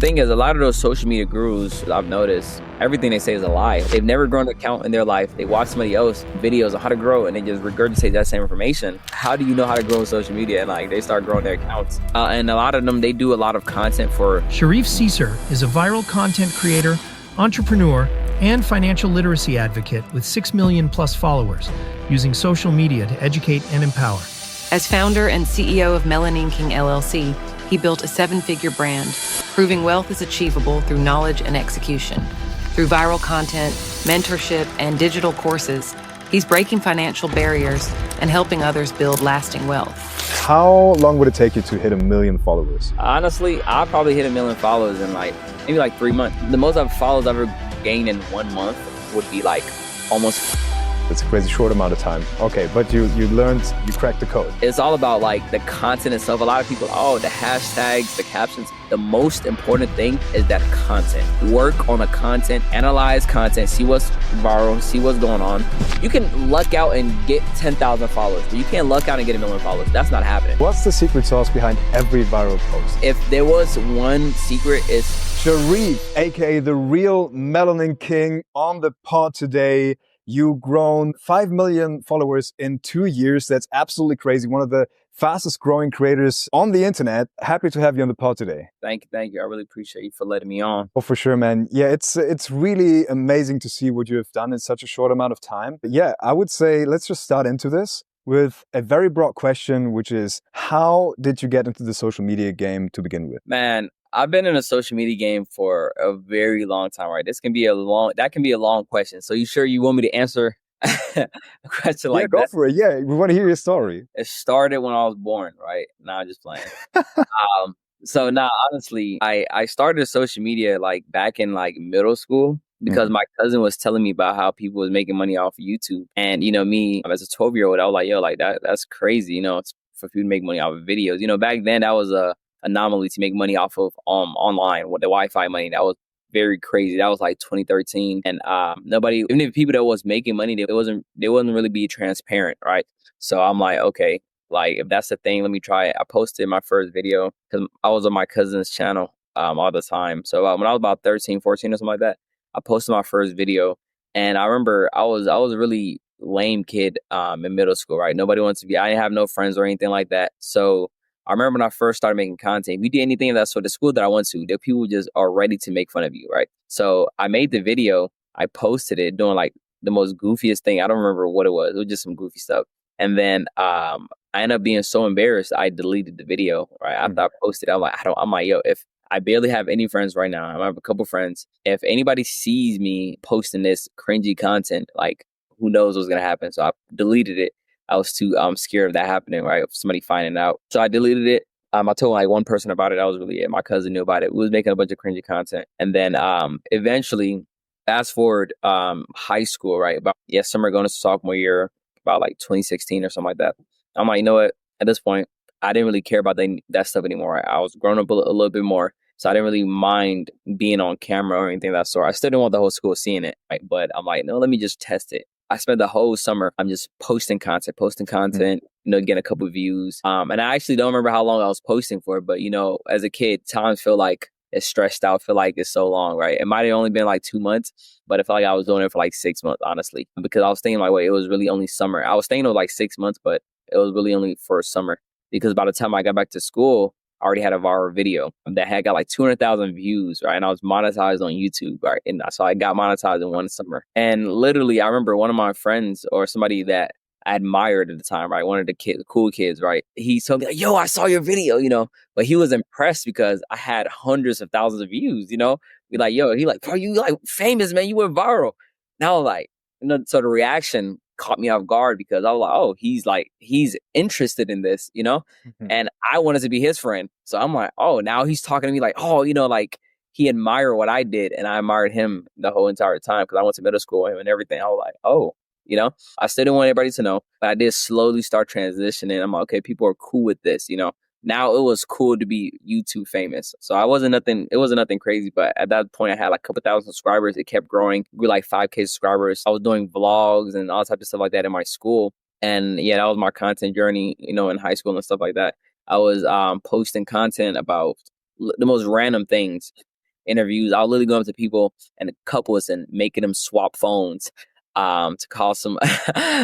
Thing is, a lot of those social media gurus, I've noticed, everything they say is a lie. They've never grown an account in their life. They watch somebody else videos on how to grow and they just regurgitate that same information. How do you know how to grow on social media? And like they start growing their accounts. And a lot of them, they do a lot of content for... Sharif Ceesar is a viral content creator, entrepreneur, and financial literacy advocate with 6 million plus followers, using social media to educate and empower. As founder and CEO of Realmelaninking LLC, he built a 7-figure brand, proving wealth is achievable through knowledge and execution. Through viral content, mentorship, and digital courses, he's breaking financial barriers and helping others build lasting wealth. How long would it take you to hit 1 million followers? Honestly, I'll probably hit 1 million followers in maybe 3 months. The most followers I've ever gained in 1 month would be almost... It's a crazy short amount of time. Okay, but you learned, you cracked the code. It's all about the content itself. A lot of people, the hashtags, the captions. The most important thing is that content. Work on the content, analyze content, see what's viral, see what's going on. You can luck out and get 10,000 followers, but you can't luck out and get 1 million followers. That's not happening. What's the secret sauce behind every viral post? If there was one secret, it's Sharif, aka the Realmelaninking, on the pod today. You've grown 5 million followers in 2 years. That's absolutely crazy. One of the fastest growing creators on the internet. Happy to have you on the pod today. Thank you. I really appreciate you for letting me on. Oh, for sure, man. Yeah, it's really amazing to see what you have done in such a short amount of time. But yeah, I would say let's just start into this with a very broad question, which is, how did you get into the social media game to begin with? Man, I've been in a social media game for a very long time, right? That can be a long question. So you sure you want me to answer a question like that? Yeah, go for it. Yeah, we want to hear your story. It started when I was born, right? Nah, I'm just playing. Honestly, I started social media back in middle school because my cousin was telling me about how people was making money off of YouTube. And, me as a 12-year-old, I was like, yo, that's crazy. It's for people to make money off of videos. Back then that was a anomaly to make money off of online with the Wi-Fi money. That was very crazy. That was 2013, and nobody, even the people that was making money, they wasn't really be transparent, right? So I'm like, okay, if that's the thing, let me try it. I posted my first video because I was on my cousin's channel all the time. So when I was about 13, 14 or something like that, I posted my first video, and I remember I was a really lame kid in middle school, right? Nobody wants to be. I didn't have no friends or anything like that. So I remember when I first started making content, if you did anything of that sort, the school that I went to, the people just are ready to make fun of you, right? So I made the video, I posted it doing the most goofiest thing. I don't remember what it was. It was just some goofy stuff. And then I ended up being so embarrassed, I deleted the video, right? After I posted it, I'm like, yo, if I barely have any friends right now, I have a couple friends. If anybody sees me posting this cringy content, who knows what's going to happen? So I deleted it. I was too scared of that happening, right? Of somebody finding out. So I deleted it. I told one person about it. That was really it. My cousin knew about it. We was making a bunch of cringy content. And then eventually, fast forward high school, right? Summer going to sophomore year, about 2016 or something like that. I'm like, you know what? At this point, I didn't really care about that stuff anymore. Right? I was growing up a little bit more. So I didn't really mind being on camera or anything of that sort. I still didn't want the whole school seeing it, right? But I'm like, no, let me just test it. I spent the whole summer, I'm just posting content, getting a couple of views. And I actually don't remember how long I was posting for, but, as a kid, times feel like it's stretched out, feel like it's so long, right? It might have only been 2 months, but I felt like I was doing it for 6 months, honestly, because I was thinking wait, it was really only summer. I was thinking it was 6 months, but it was really only for summer, because by the time I got back to school, I already had a viral video that had got 200,000 views, right? And I was monetized on YouTube, right? And so I got monetized in one summer. And literally, I remember one of my friends or somebody that I admired at the time, right? One of the cool kids, right? He told me, yo, I saw your video, but he was impressed because I had hundreds of thousands of views, Be yo, bro, you famous, man, you went viral. Now, so the reaction caught me off guard because I was like, oh, he's interested in this, and I wanted to be his friend. So I'm like, oh, now he's talking to me oh, he admired what I did, and I admired him the whole entire time because I went to middle school with him and everything. I was like, oh, I still didn't want anybody to know, but I did slowly start transitioning. I'm like, okay, people are cool with this, Now it was cool to be YouTube famous. So it wasn't nothing crazy, but at that point I had a couple thousand subscribers. It kept growing. We were 5K subscribers. I was doing vlogs and all types of stuff like that in my school. And yeah, that was my content journey, in high school and stuff like that. I was posting content about the most random things. interviews. I'll literally go up to people and couples and making them swap phones to call some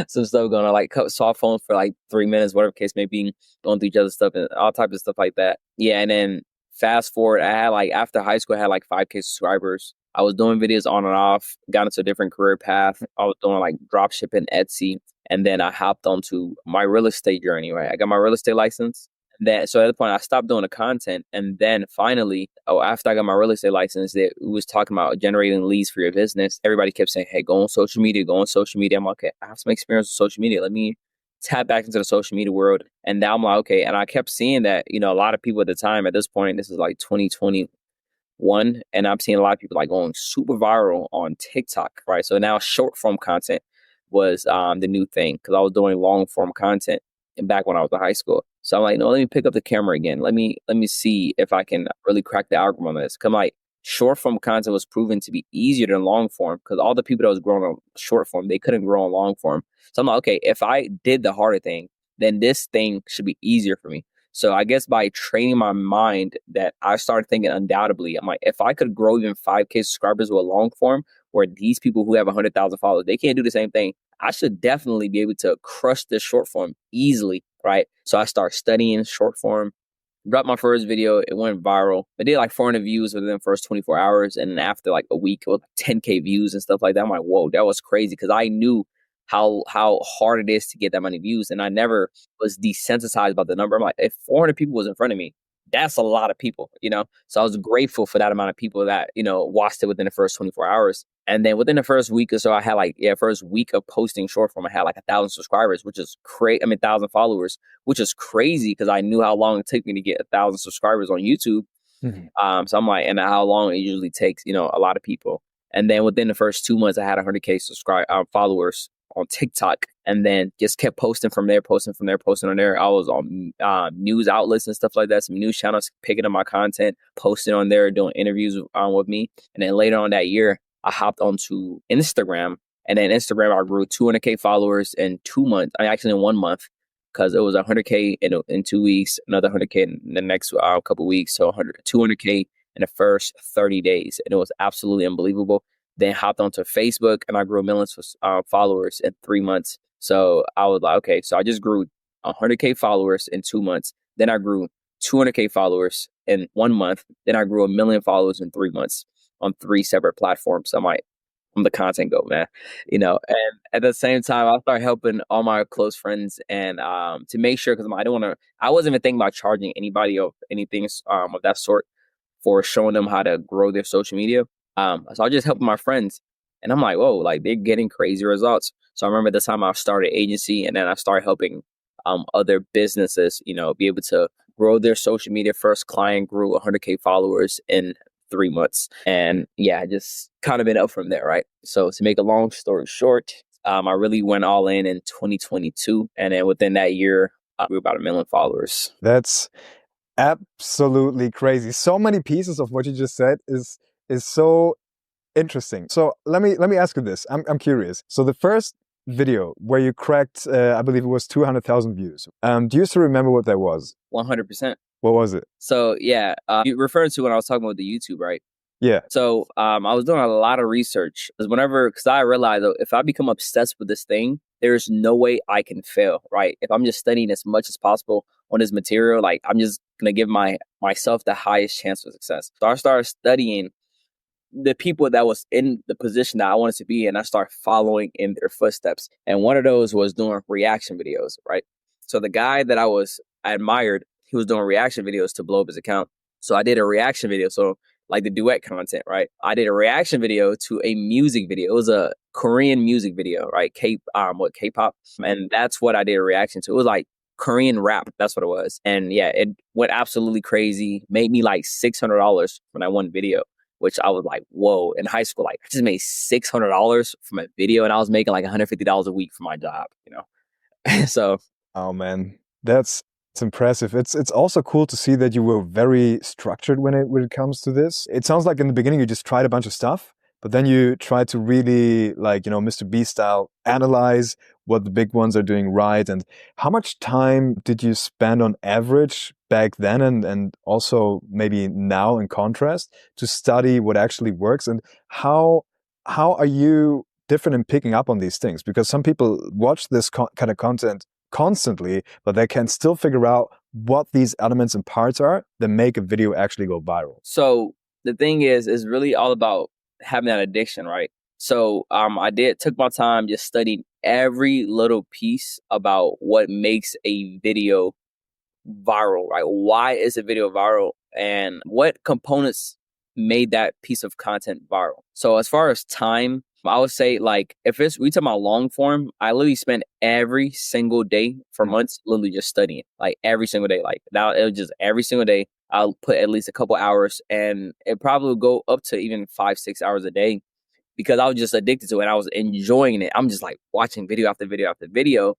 some stuff going on, like swap phones for like 3 minutes, whatever case may be, going through each other's stuff and all types of stuff like that. Yeah, and then fast forward, I had like after high school, I had like 5K subscribers. I was doing videos on and off, got into a different career path. I was doing like drop shipping, Etsy, and then I hopped onto my real estate journey. Right, I got my real estate license. And then, so at the point, I stopped doing the content, and then finally, after I got my real estate license, it was talking about generating leads for your business. Everybody kept saying, "Hey, go on social media, go on social media." I'm like, okay, I have some experience with social media. Let me tap back into the social media world. And now I'm like, okay. And I kept seeing that, a lot of people at the time, at this point, this is like 2021, and I'm seeing a lot of people like going super viral on TikTok, right? So now short form content was the new thing, because I was doing long form content back when I was in high school. So I'm like, no, let me pick up the camera again. Let me see if I can really crack the algorithm on this. Cause like short form content was proven to be easier than long form, because all the people that was growing on short form, they couldn't grow on long form. So I'm like, okay, if I did the harder thing, then this thing should be easier for me. So I guess by training my mind, that I started thinking undoubtedly, I'm like, if I could grow even 5K subscribers with a long form, where these people who have 100,000 followers, they can't do the same thing, I should definitely be able to crush this short form easily, right? So I started studying short form, dropped my first video, it went viral. I did like 400 views within the first 24 hours. And after like a week, it was 10K views and stuff like that. I'm like, whoa, that was crazy, because I knew how hard it is to get that many views. And I never was desensitized about the number. I'm like, if 400 people was in front of me, that's a lot of people, So I was grateful for that amount of people that, watched it within the first 24 hours. And then within the first week or so, I had first week of posting short form, I had like 1,000 subscribers, which is crazy. 1,000 followers, which is crazy, because I knew how long it took me to get 1,000 subscribers on YouTube. So I'm like, and how long it usually takes, a lot of people. And then within the first 2 months, I had 100K followers on TikTok, and then just kept posting from there, posting on there. I was on news outlets and stuff like that, some news channels picking up my content, posting on there, doing interviews with me. And then later on that year, I hopped onto Instagram, and then Instagram, I grew 200K followers in 2 months. Actually in 1 month, because it was 100K in 2 weeks, another 100K in the next couple weeks. So 200K in the first 30 days. And it was absolutely unbelievable. Then hopped onto Facebook, and I grew millions of followers in 3 months. So I was like, okay, so I just grew 100K followers in 2 months. Then I grew 200K followers in 1 month. Then I grew 1 million followers in 3 months on 3 separate platforms. So I'm the content goat, man, and at the same time, I started helping all my close friends, and to make sure, because I wasn't even thinking about charging anybody of anything of that sort for showing them how to grow their social media. So I just helping my friends, and I'm like, whoa, like they're getting crazy results. So I remember the time I started agency, and then I started helping other businesses, be able to grow their social media. First client grew 100K followers in 3 months, and yeah, I just kind of been up from there, right? So to make a long story short, I really went all in 2022, and then within that year, I grew about 1 million followers. That's absolutely crazy. So many pieces of what you just said is so interesting. So let me ask you this. I'm curious. So the first video where you cracked, I believe it was 200,000 views. Do you still remember what that was? 100%. What was it? So yeah, you referring to when I was talking about the YouTube, right? Yeah. So I was doing a lot of research, because I realized, though, if I become obsessed with this thing, there's no way I can fail, right? If I'm just studying as much as possible on this material, like I'm just gonna give myself the highest chance of success. So I started studying the people that was in the position that I wanted to be in. I started following in their footsteps, and one of those was doing reaction videos, right? So the guy that I admired, he was doing reaction videos to blow up his account. So I did a reaction video. So like the duet content, right? I did a reaction video to a music video. It was a Korean music video, right? K-pop. And that's what I did a reaction to. It was like Korean rap. That's what it was. And yeah, it went absolutely crazy. Made me like $600 from that one video, which I was like, whoa. In high school, like I just made $600 from a video, and I was making like $150 a week for my job, So. Oh man, it's impressive. It's also cool to see that you were very structured when it comes to this. It sounds like in the beginning you just tried a bunch of stuff, but then you try to really, like, Mr. Beast style, analyze what the big ones are doing right. And how much time did you spend on average back then and also maybe now in contrast to study what actually works? And how are you different in picking up on these things? Because some people watch this kind of content constantly, but they can still figure out what these elements and parts are that make a video actually go viral. So the thing is really all about having that addiction, right? So took my time, just studied every little piece about what makes a video viral, right? Why is a video viral and what components made that piece of content viral? So as far as time, I would say, like, if we talk about long form, I literally spent every single day for months literally just studying, like every single day. Like that, it was just every single day. I'll put at least a couple hours, and it probably would go up to even 5-6 hours a day because I was just addicted to it. And I was enjoying it. I'm just like watching video after video after video.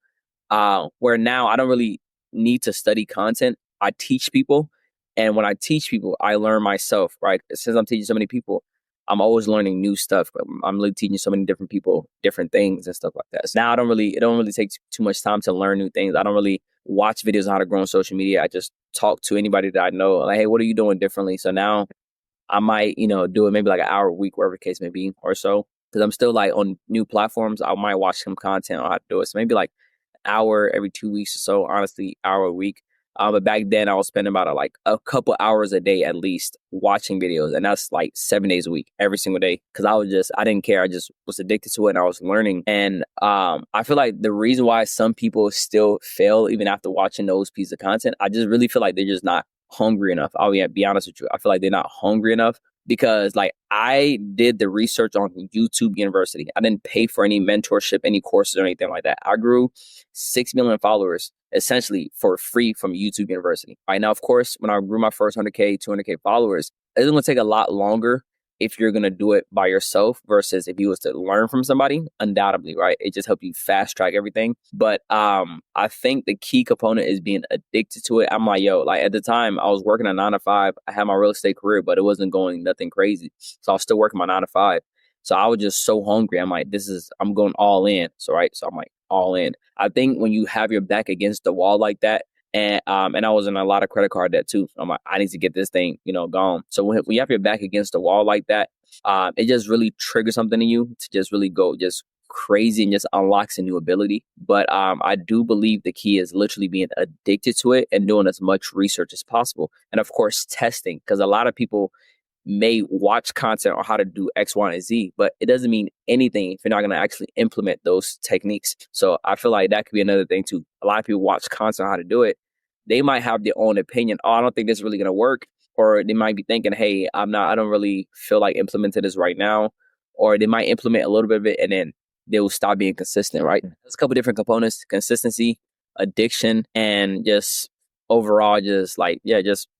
Where now I don't really need to study content. I teach people, and when I teach people, I learn myself. Right, since I'm teaching so many people, I'm always learning new stuff. I'm really teaching so many different people different things and stuff like that. So now it don't really take too much time to learn new things. I don't really watch videos on how to grow on social media. I just talk to anybody that I know, like, hey, what are you doing differently? So now I might, do it maybe like an hour a week, wherever the case may be, or so. Because I'm still like on new platforms, I might watch some content on how to do it. So maybe like an hour every 2 weeks or so, honestly, hour a week. But back then I was spending about like a couple hours a day at least watching videos. And that's like 7 days a week, every single day. Cause I didn't care. I just was addicted to it and I was learning. And I feel like the reason why some people still fail even after watching those pieces of content, I just really feel like they're just not hungry enough. I'll be honest with you. I feel like they're not hungry enough because like I did the research on YouTube University. I didn't pay for any mentorship, any courses or anything like that. I grew 6 million followers essentially for free from YouTube University. Right now, of course, when I grew my first 100K, 200K followers, it's going to take a lot longer if you're going to do it by yourself versus if you was to learn from somebody, undoubtedly, right? It just helps you fast track everything. But I think the key component is being addicted to it. I'm like, yo, like at the time I was working a 9 to 5. I had my real estate career, but it wasn't going nothing crazy. So I was still working my 9 to 5. So I was just so hungry. I'm like, I'm going all in. So I'm like all in. I think when you have your back against the wall like that, and I was in a lot of credit card debt too. I'm like, I need to get this thing, gone. So when you have your back against the wall like that, it just really triggers something in you to just really go just crazy and just unlocks a new ability. But I do believe the key is literally being addicted to it and doing as much research as possible. And of course, testing, because a lot of people may watch content on how to do X, Y, and Z, but it doesn't mean anything if you're not going to actually implement those techniques. So I feel like that could be another thing too. A lot of people watch content on how to do it. They might have their own opinion. Oh, I don't think this is really going to work. Or they might be thinking, hey, I don't really feel like implementing this right now. Or they might implement a little bit of it and then they will stop being consistent, right? There's a couple different components: consistency, addiction, and just overall just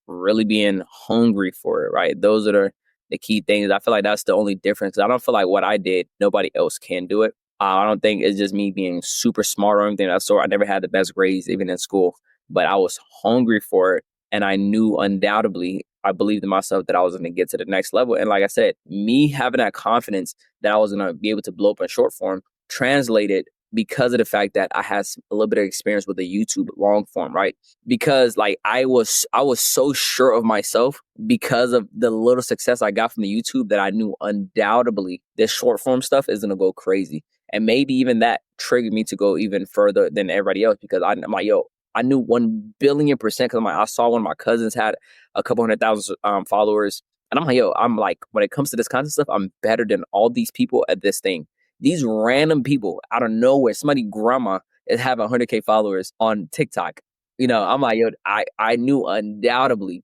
really being hungry for it, right? Those are the key things. I feel like that's the only difference. I don't feel like what I did, nobody else can do it. I don't think it's just me being super smart or anything of that sort. I never had the best grades even in school, but I was hungry for it. And I knew undoubtedly, I believed in myself that I was going to get to the next level. And like I said, me having that confidence that I was going to be able to blow up in short form translated because of the fact that I had a little bit of experience with the YouTube long form, right? Because like I was so sure of myself because of the little success I got from the YouTube that I knew undoubtedly this short form stuff is gonna go crazy. And maybe even that triggered me to go even further than everybody else because I'm like, yo, I knew 1,000,000,000% because I saw one of my cousins had a couple 100,000 followers. And I'm like, yo, I'm like, when it comes to this kind of stuff, I'm better than all these people at this thing. These random people out of nowhere, somebody grandma is having 100K followers on TikTok. I'm like, yo, I knew undoubtedly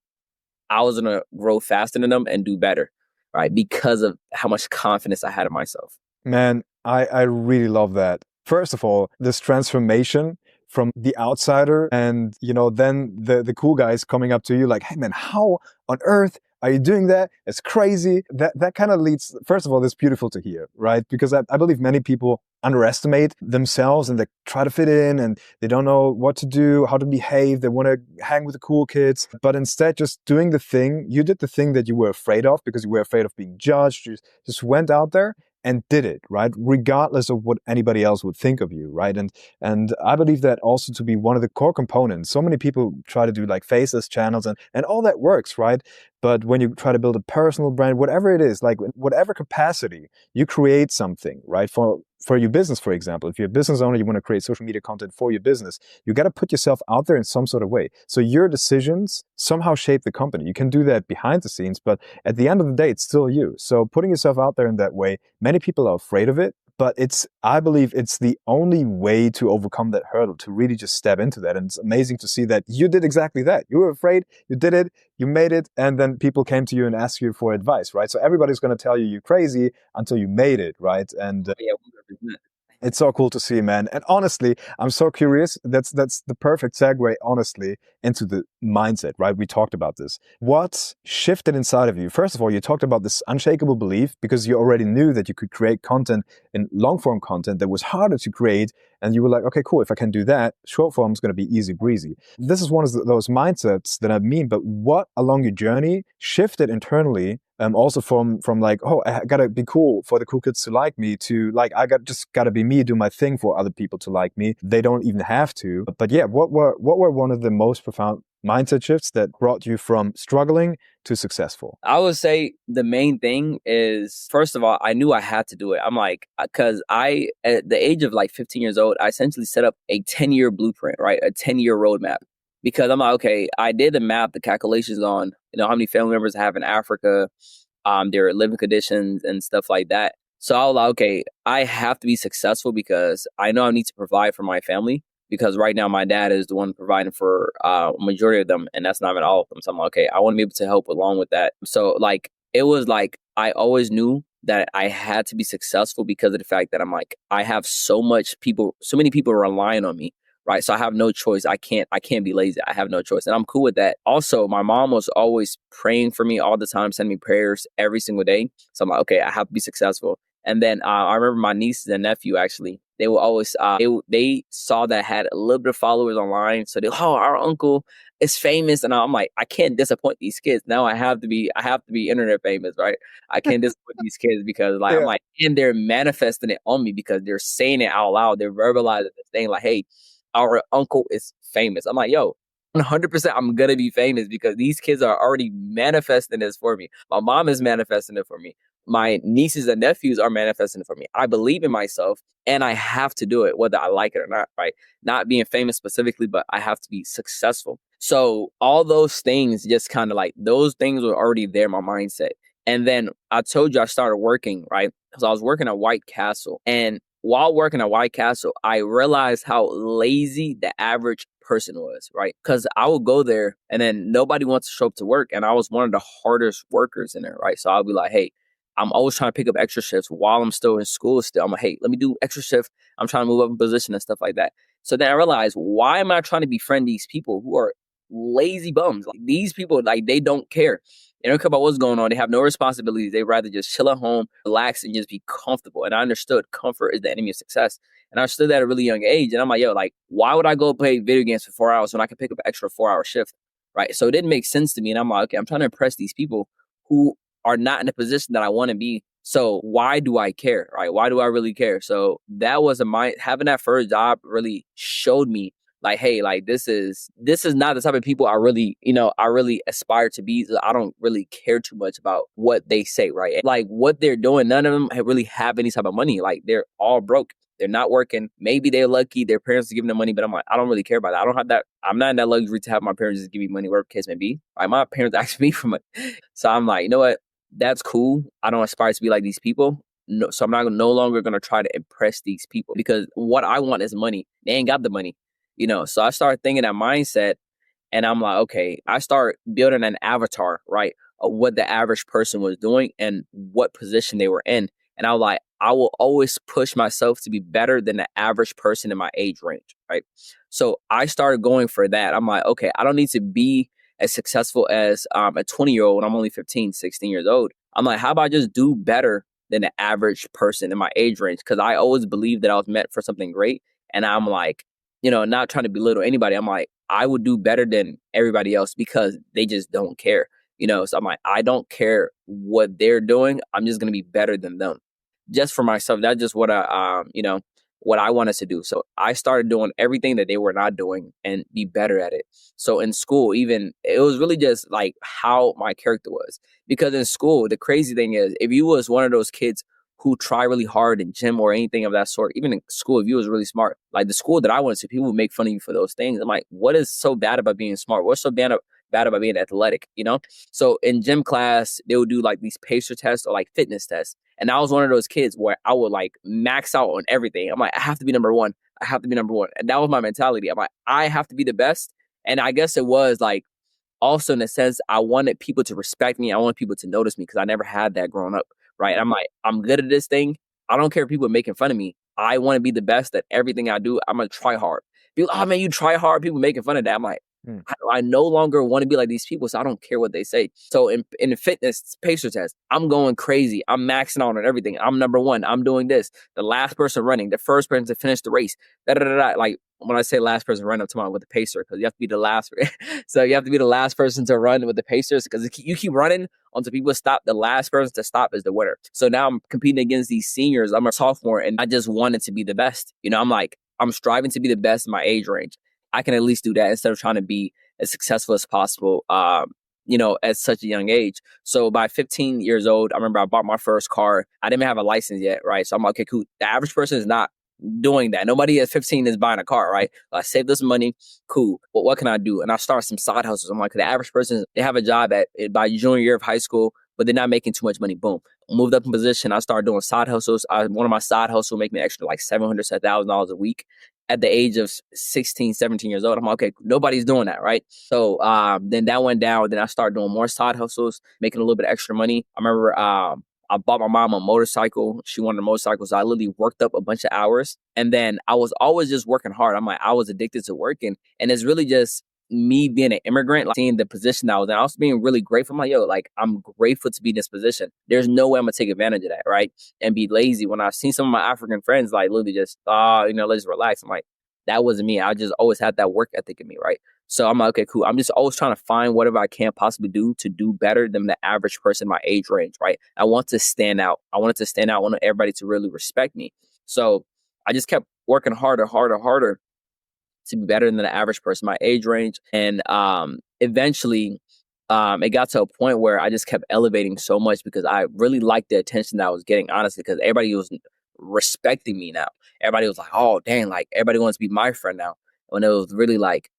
I was going to grow faster than them and do better, right? Because of how much confidence I had in myself. Man, I really love that. First of all, this transformation from the outsider and, then the cool guys coming up to you like, hey man, how on earth Are you doing that? It's crazy. That kind of leads, first of all, that's beautiful to hear, right? Because I believe many people underestimate themselves and they try to fit in and they don't know what to do, how to behave. They want to hang with the cool kids, but instead just doing the thing. You did the thing that you were afraid of because you were afraid of being judged. You just went out there and did it, right? Regardless of what anybody else would think of you, right? And I believe that also to be one of the core components. So many people try to do like faceless channels and all that works, right? But when you try to build a personal brand, whatever it is, like whatever capacity, you create something, right? For your business, for example, if you're a business owner, you want to create social media content for your business, you got to put yourself out there in some sort of way. So your decisions somehow shape the company. You can do that behind the scenes, but at the end of the day, it's still you. So putting yourself out there in that way, many people are afraid of it, but I believe it's the only way to overcome that hurdle, to really just step into that. And it's amazing to see that you did exactly that. You were afraid, you did it, you made it, and then people came to you and asked you for advice, right? So everybody's going to tell you you're crazy until you made it, right? And Yeah, 100%. it's so cool to see, man. And honestly, I'm so curious. That's the perfect segue, honestly, into the mindset, right? We talked about this. What shifted inside of you? First of all, you talked about this unshakable belief because you already knew that you could create content in long form content that was harder to create. And you were like, okay, cool. If I can do that, short form is going to be easy breezy. This is one of those mindsets that I mean, but what along your journey shifted internally, also from like, oh, I gotta be cool for the cool kids to like me, to like, just gotta be me, do my thing for other people to like me. They don't even have to. But yeah, what were one of the most profound mindset shifts that brought you from struggling to successful? I would say the main thing is, first of all, I knew I had to do it. I'm like, because at the age of like 15 years old, I essentially set up a 10-year blueprint, right? A 10-year roadmap. Because I'm like, okay, I did the math, the calculations on, how many family members I have in Africa, their living conditions and stuff like that. So I was like, okay, I have to be successful because I know I need to provide for my family. Because right now my dad is the one providing for a majority of them, and that's not even all of them. So I'm like, okay, I want to be able to help along with that. So like, it was like, I always knew that I had to be successful because of the fact that I'm like, I have so many people relying on me. Right. So I have no choice. I can't be lazy. I have no choice. And I'm cool with that. Also, my mom was always praying for me all the time, sending me prayers every single day. So I'm like, okay, I have to be successful. And then I remember my nieces and nephew, actually, they were always, they saw that I had a little bit of followers online. So our uncle is famous. And I'm like, I can't disappoint these kids. Now I have to be internet famous, right? I can't disappoint these kids because like, I'm like, and they're manifesting it on me because they're saying it out loud. They're verbalizing it, saying like, hey, our uncle is famous. I'm like, yo, 100% I'm going to be famous because these kids are already manifesting this for me. My mom is manifesting it for me. My nieces and nephews are manifesting it for me. I believe in myself and I have to do it, whether I like it or not, right? Not being famous specifically, but I have to be successful. So all those things, just kind of like, those things were already there in my mindset. And then I told you I started working, right? Because I was working at White Castle. And while working at White Castle, I realized how lazy the average person was, right? Because I would go there and then nobody wants to show up to work. And I was one of the hardest workers in there, right? So I'll be like, hey, I'm always trying to pick up extra shifts while I'm still in school still. I'm like, hey, let me do extra shift. I'm trying to move up in position and stuff like that. So then I realized, why am I trying to befriend these people who are lazy bums? Like, these people, like, they don't care. They don't care about what's going on. They have no responsibilities. They rather just chill at home, relax, and just be comfortable. And I understood comfort is the enemy of success. And I understood that at a really young age. And I'm like, yo, like, why would I go play video games for 4 hours when I can pick up an extra 4-hour shift? Right. So it didn't make sense to me. And I'm like, okay, I'm trying to impress these people who are not in a position that I want to be. So why do I care? Right? Why do I really care? So that was having that first job really showed me like, hey, like this is not the type of people I really aspire to be. So I don't really care too much about what they say, right? Like what they're doing, none of them really have any type of money. Like they're all broke. They're not working. Maybe they're lucky. Their parents are giving them money, but I'm like, I don't really care about that. I don't have that. I'm not in that luxury to have my parents just give me money, whatever the case may be. Right? My parents ask me for money. So I'm like, you know what? That's cool. I don't aspire to be like these people. No, so I'm no longer going to try to impress these people because what I want is money. They ain't got the money, So I started thinking that mindset and I'm like, okay, I start building an avatar, right, of what the average person was doing and what position they were in. And I was like, I will always push myself to be better than the average person in my age range, right? So I started going for that. I'm like, okay, I don't need to be as successful as a 20-year-old when I'm only 15, 16 years old. I'm like, how about I just do better than the average person in my age range? Because I always believed that I was meant for something great. And I'm like, not trying to belittle anybody. I'm like, I would do better than everybody else because they just don't care. So I'm like, I don't care what they're doing. I'm just going to be better than them just for myself. That's just what what I wanted to do. So I started doing everything that they were not doing and be better at it. So in school, even it was really just like how my character was, because in school, the crazy thing is if you was one of those kids who try really hard in gym or anything of that sort, even in school, if you was really smart, like the school that I went to, people would make fun of you for those things. I'm like, what is so bad about being smart? What's so bad about being athletic, So in gym class, they would do like these pacer tests or like fitness tests. And I was one of those kids where I would like max out on everything. I'm like, I have to be number one. I have to be number one. And that was my mentality. I'm like, I have to be the best. And I guess it was like also in a sense, I wanted people to respect me. I wanted people to notice me because I never had that growing up. Right. And I'm like, I'm good at this thing. I don't care if people are making fun of me. I want to be the best at everything I do. I'm going to try hard. People, oh man, you try hard. People making fun of that. I'm like, I no longer want to be like these people, so I don't care what they say. So in the fitness pacer test, I'm going crazy. I'm maxing out on everything. I'm number one. I'm doing this. The last person running, the first person to finish the race. Da, da, da, da. Like when I say last person running, I'm talking about with the pacer because you have to be the last. So you have to be the last person to run with the pacers because you keep running until people stop. The last person to stop is the winner. So now I'm competing against these seniors. I'm a sophomore and I just wanted to be the best. I'm like, I'm striving to be the best in my age range. I can at least do that instead of trying to be as successful as possible, at such a young age. So by 15 years old, I remember I bought my first car. I didn't even have a license yet, right? So I'm like, okay, cool. The average person is not doing that. Nobody at 15 is buying a car, right? I saved this money. Cool. But what can I do? And I start some side hustles. I'm like, the average person, they have a job by junior year of high school, but they're not making too much money. Boom. Moved up in position. I started doing side hustles. One of my side hustles make me extra like $700 to $1,000 a week. At the age of 16, 17 years old, I'm like, okay, nobody's doing that, right? So then that went down. Then I started doing more side hustles, making a little bit of extra money. I remember I bought my mom a motorcycle. She wanted a motorcycle. So I literally worked up a bunch of hours. And then I was always just working hard. I'm like, I was addicted to working. And it's really just me being an immigrant, like seeing the position I was in. I was being really grateful. I'm like, yo, like, I'm grateful to be in this position. There's no way I'm going to take advantage of that, right? And be lazy. When I've seen some of my African friends, like, literally just, let's relax. I'm like, that wasn't me. I just always had that work ethic in me, right? So I'm like, okay, cool. I'm just always trying to find whatever I can possibly do to do better than the average person in my age range, right? I want to stand out. I wanted to stand out. I want everybody to really respect me. So I just kept working harder to be better than the average person my age range. And eventually it got to a point where I just kept elevating so much because I really liked the attention that I was getting, honestly, because everybody was respecting me now. Everybody was like, oh, dang, like everybody wants to be my friend now. When it was really like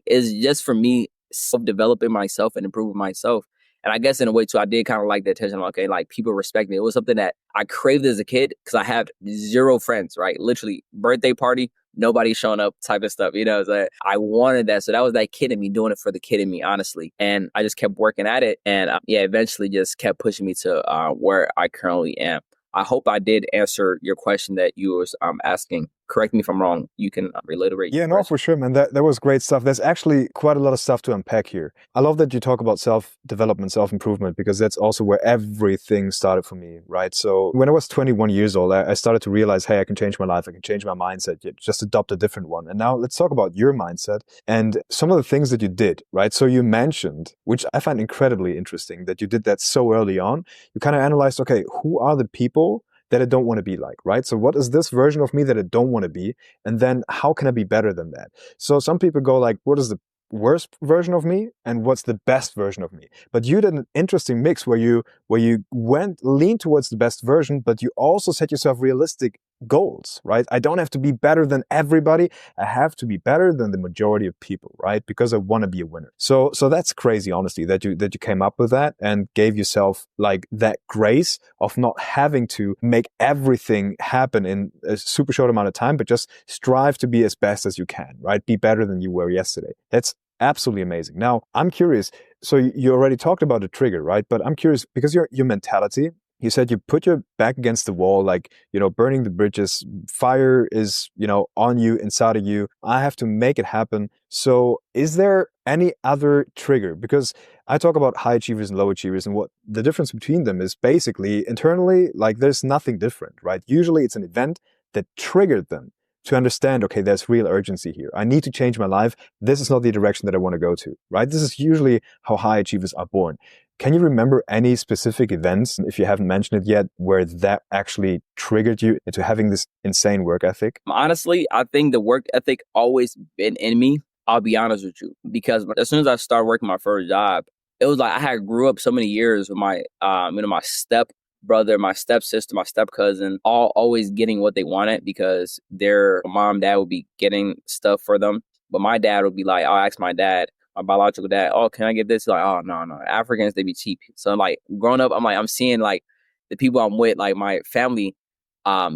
it's just for me self-developing myself and improving myself. And I guess in a way too, I did kind of like the attention. Okay, like people respect me. It was something that I craved as a kid because I had zero friends, right? Literally birthday party, nobody showing up type of stuff, So I wanted that. So that was that kid in me doing it for the kid in me, honestly. And I just kept working at it. And eventually just kept pushing me to where I currently am. I hope I did answer your question that you was asking. Correct me if I'm wrong. You can reiterate. Yeah, no, for sure, man. That was great stuff. There's actually quite a lot of stuff to unpack here. I love that you talk about self-development, self-improvement, because that's also where everything started for me, right? So when I was 21 years old, I started to realize, hey, I can change my life. I can change my mindset. Just adopt a different one. And now let's talk about your mindset and some of the things that you did, right? So you mentioned, which I find incredibly interesting, that you did that so early on. You kind of analyzed, okay, who are the people that I don't want to be like, right? So what is this version of me that I don't want to be? And then how can I be better than that? So some people go like, what is the worst version of me and what's the best version of me? But you did an interesting mix where you leaned towards the best version, but you also set yourself realistic goals, right? I don't have to be better than everybody. I have to be better than the majority of people, right? Because I want to be a winner. So that's crazy, honestly, that you came up with that and gave yourself like that grace of not having to make everything happen in a super short amount of time, but just strive to be as best as you can, right? Be better than you were yesterday. That's absolutely amazing. Now, I'm curious. So you already talked about the trigger, right? But I'm curious because your mentality, You said you put your back against the wall, like, burning the bridges. Fire is, on you, inside of you. I have to make it happen. So is there any other trigger? Because I talk about high achievers and low achievers, and what the difference between them is basically internally, like there's nothing different, right? Usually it's an event that triggered them to understand, okay, there's real urgency here. I need to change my life. This is not the direction that I want to go to, right? This is usually how high achievers are born. Can you remember any specific events, if you haven't mentioned it yet, where that actually triggered you into having this insane work ethic? Honestly, I think the work ethic always been in me. I'll be honest with you, because as soon as I started working my first job, it was like I had grew up so many years with my, my step brother, my stepsister, my step cousin, all always getting what they wanted because their mom, dad would be getting stuff for them. But my dad would be like, I'll ask my dad, my biological dad, oh, can I get this? Like, oh, no, no. Africans, they be cheap. So like growing up, I'm seeing like the people I'm with, like my family,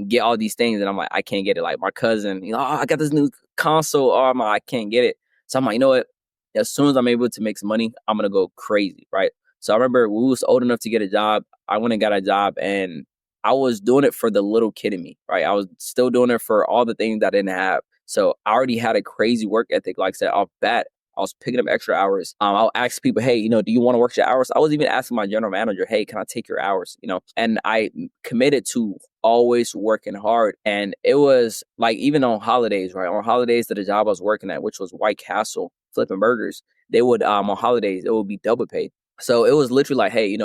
get all these things, and I'm like, I can't get it. Like my cousin, oh, I got this new console. Oh, I can't get it. So I'm like, you know what? As soon as I'm able to make some money, I'm gonna go crazy, right? So I remember we was old enough to get a job. I went and got a job, and I was doing it for the little kid in me, right? I was still doing it for all the things that I didn't have. So I already had a crazy work ethic. Like I said, off bat, I was picking up extra hours. I'll ask people, hey, do you want to work your hours? I was even asking my general manager, hey, can I take your hours? And I committed to always working hard. And it was like, even on holidays, right? On holidays that the job I was working at, which was White Castle, flipping burgers, they would, on holidays, it would be double paid. So it was literally like, hey,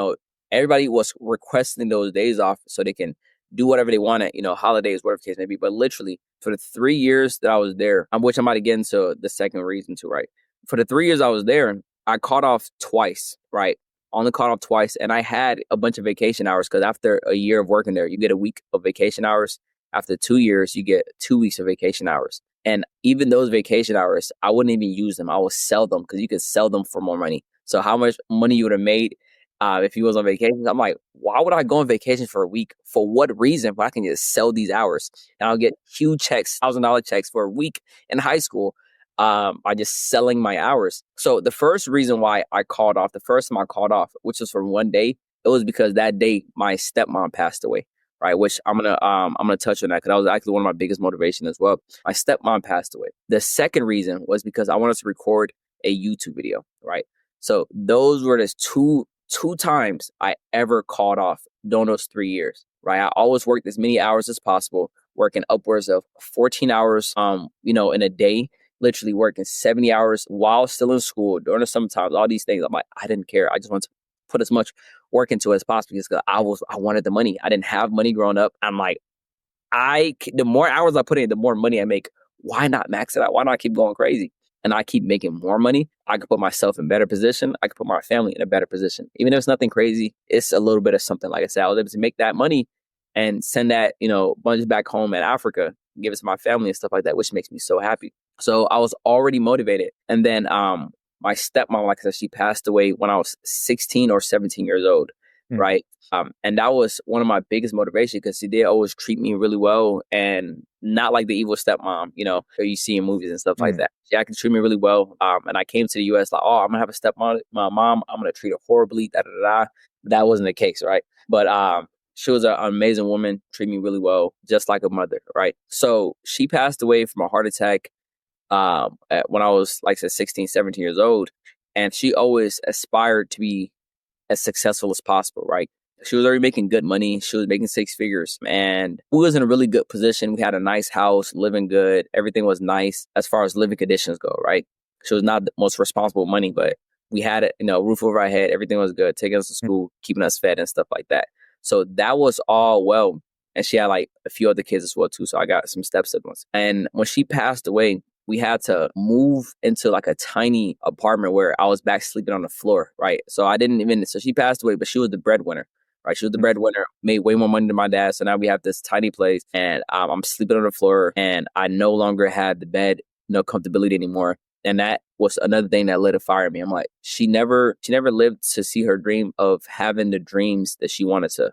everybody was requesting those days off so they can do whatever they wanted, holidays, whatever the case may be. But literally for the 3 years that I was there, which I might get into the second reason too, right? For the 3 years I was there, I caught off twice, right? Only caught off twice. And I had a bunch of vacation hours because after a year of working there, you get a week of vacation hours. After 2 years, you get 2 weeks of vacation hours. And even those vacation hours, I wouldn't even use them. I would sell them because you could sell them for more money. So how much money you would have made if you was on vacation? I'm like, why would I go on vacation for a week? For what reason? But I can just sell these hours and I'll get huge checks, $1,000 checks for a week in high school. By just selling my hours. So the first reason why I called off, the first time I called off, which was for one day, it was because that day my stepmom passed away, right? Which I'm gonna touch on that because that was actually one of my biggest motivation as well. My stepmom passed away. The second reason was because I wanted to record a YouTube video, right? So those were the two times I ever called off during those 3 years, right? I always worked as many hours as possible, working upwards of 14 hours, in a day. Literally working 70 hours while still in school during the summertime, all these things. I'm like, I didn't care. I just wanted to put as much work into it as possible because I wanted the money. I didn't have money growing up. I'm like, the more hours I put in, the more money I make. Why not max it out? Why not keep going crazy? And I keep making more money. I could put myself in a better position. I could put my family in a better position. Even if it's nothing crazy, it's a little bit of something. Like I said, I was able to make that money and send that, bunch back home in Africa, give it to my family and stuff like that, which makes me so happy. So I was already motivated. And then my stepmom, like I said, she passed away when I was 16 or 17 years old, right? And that was one of my biggest motivations because she did always treat me really well and not like the evil stepmom, you see in movies and stuff like that. She actually treated me really well. And I came to the U.S. like, oh, I'm going to have a stepmom, my mom, I'm going to treat her horribly, da-da-da-da. That wasn't the case, right? But she was an amazing woman, treated me really well, just like a mother, right? So she passed away from a heart attack when I was, like I said, 16, 17 years old. And she always aspired to be as successful as possible, right? She was already making good money. She was making six figures. And we was in a really good position. We had a nice house, living good. Everything was nice as far as living conditions go, right? She was not the most responsible with money, but we had a roof over our head. Everything was good, taking us to school, keeping us fed and stuff like that. So that was all well. And she had like a few other kids as well too. So I got some step siblings. And when she passed away, we had to move into like a tiny apartment where I was back sleeping on the floor, right? So she passed away, but she was the breadwinner, right? She was the breadwinner, made way more money than my dad. So now we have this tiny place and I'm sleeping on the floor and I no longer had the bed, no comfortability anymore. And that was another thing that lit a fire in me. I'm like, she never lived to see her dream of having the dreams that she wanted to,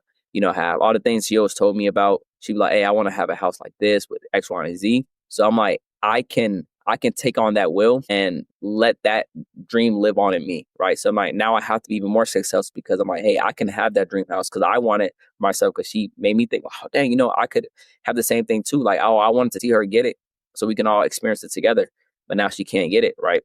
have. All the things she always told me about. She'd be like, hey, I want to have a house like this with X, Y, and Z. So I'm like, I can I can take on that will and let that dream live on in me, right? So I'm like, now I have to be even more successful because I'm like, hey, I can have that dream house because I want it myself, because she made me think, oh, dang, I could have the same thing too. Like, oh, I wanted to see her get it so we can all experience it together. But now she can't get it, right?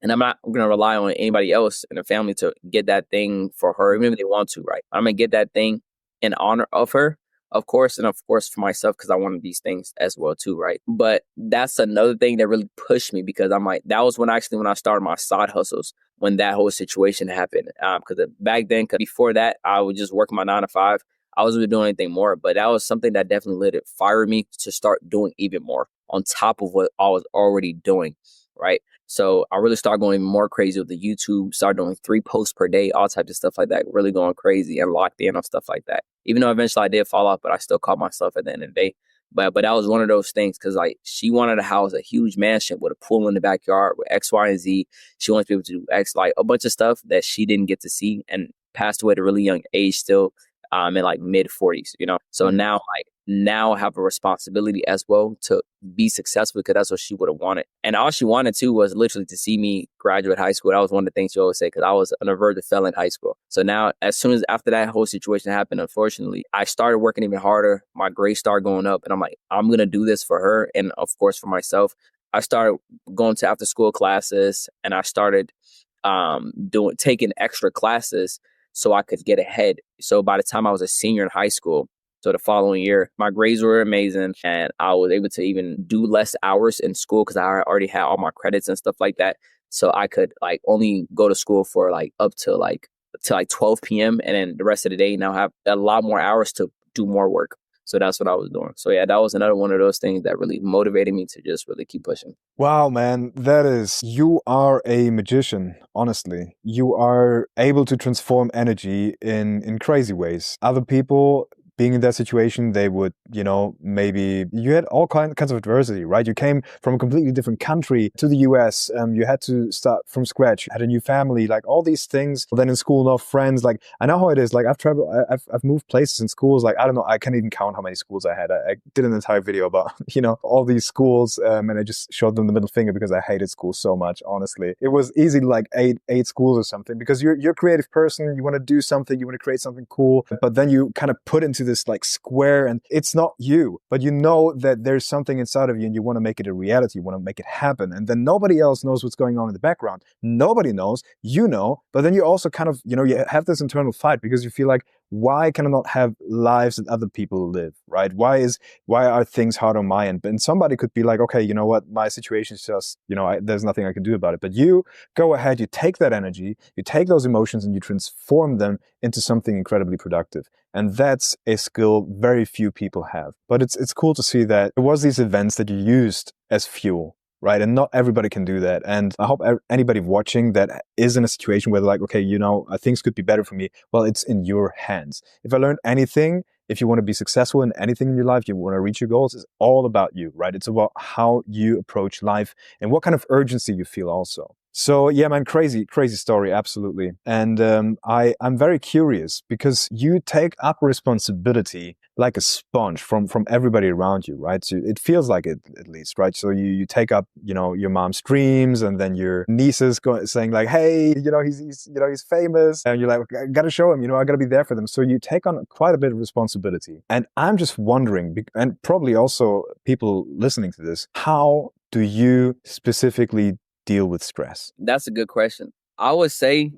And I'm not going to rely on anybody else in the family to get that thing for her, even if they want to, right? I'm going to get that thing in honor of her, of course, and of course for myself, because I wanted these things as well too, right? But that's another thing that really pushed me, because I'm like, that was when I started my side hustles, when that whole situation happened. Because back then, cause before that, I would just work my 9 to 5. I wasn't doing anything more, but that was something that definitely lit it, fired me to start doing even more on top of what I was already doing, right? So I really started going more crazy with the YouTube, started doing 3 posts per day, all types of stuff like that, really going crazy and locked in on stuff like that. Even though eventually I did fall off, but I still caught myself at the end of the day. But that was one of those things, because like she wanted a house, a huge mansion with a pool in the backyard with X, Y, and Z. She wants to be able to do X, like a bunch of stuff that she didn't get to see, and passed away at a really young age still, in like mid 40s, So now I have a responsibility as well to be successful, because that's what she would have wanted. And all she wanted to was literally to see me graduate high school. That was one of the things she always said, because I was on the verge of failing high school. So now, as soon as after that whole situation happened, unfortunately, I started working even harder. My grades started going up, and I'm like, I'm going to do this for her and of course for myself. I started going to after school classes, and I started taking extra classes so I could get ahead. So by the time I was a senior in high school, so the following year, my grades were amazing, and I was able to even do less hours in school because I already had all my credits and stuff like that. So I could like only go to school for like up to like 12 p.m. and then the rest of the day now have a lot more hours to do more work. So that's what I was doing. So yeah, that was another one of those things that really motivated me to just really keep pushing. Wow, man, you are a magician, honestly. You are able to transform energy in crazy ways. Other people being in that situation, they would, maybe you had all kinds of adversity, right? You came from a completely different country to the US. You had to start from scratch, had a new family, like all these things. Then in school, no friends. Like I know how it is. Like I've moved places in schools. Like I don't know, I can't even count how many schools I had. I did an entire video about all these schools, and I just showed them the middle finger because I hated school so much. Honestly, it was easy, like eight schools or something, because you're a creative person. You want to do something. You want to create something cool, but then you kind of put into this like square, and it's not you, but you know that there's something inside of you and you want to make it a reality, you want to make it happen, and then nobody else knows what's going on in the background. Nobody knows, but then you also kind of, you have this internal fight because you feel like, why can I not have lives that other people live, right? Why are things hard on my end? And somebody could be like, okay, you know what, my situation is just, there's nothing I can do about it. But you go ahead, you take that energy, you take those emotions, and you transform them into something incredibly productive. And that's a skill very few people have. But it's cool to see that it was these events that you used as fuel, right? And not everybody can do that. And I hope anybody watching that is in a situation where they're like, okay, things could be better for me. Well, it's in your hands. If I learned anything, if you want to be successful in anything in your life, you want to reach your goals, it's all about you, right? It's about how you approach life and what kind of urgency you feel also. So yeah, man, crazy story, absolutely. And I'm very curious because you take up responsibility like a sponge from everybody around you, right? So it feels like it, at least, right? So you take up, your mom's dreams, and then your nieces saying like, hey, he's famous, and you're like, I gotta show him, I gotta be there for them. So you take on quite a bit of responsibility. And I'm just wondering, and probably also people listening to this, how do you specifically deal with stress? That's a good question. I would say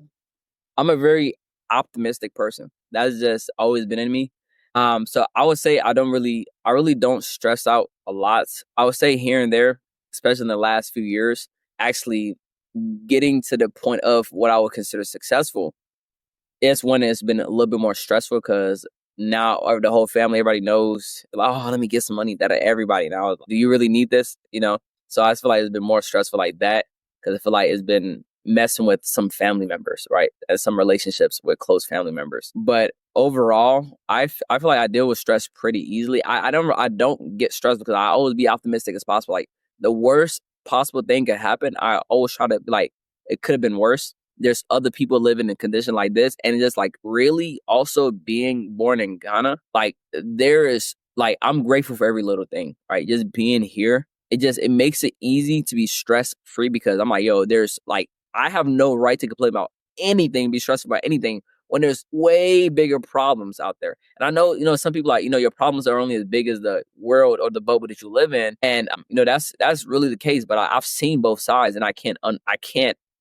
I'm a very optimistic person. That's just always been in me. So I would say I really don't stress out a lot. I would say here and there, especially in the last few years, actually getting to the point of what I would consider successful, it's when it's been a little bit more stressful, because now the whole family, everybody knows, like, oh, let me get some money. That everybody now, do you really need this? So I feel like it's been more stressful like that, because I feel like it's been messing with some family members, right? And some relationships with close family members. But overall, I feel like I deal with stress pretty easily. I don't get stressed because I always be optimistic as possible. Like the worst possible thing could happen, I always try to be like, it could have been worse. There's other people living in a condition like this. And just like really also being born in Ghana, like there is like, I'm grateful for every little thing, right? Just being here it makes it easy to be stress free because I'm like, yo, there's like, I have no right to complain about anything, be stressed about anything when there's way bigger problems out there. And I know, some people like, your problems are only as big as the world or the bubble that you live in. And, that's really the case. But I've seen both sides and I can't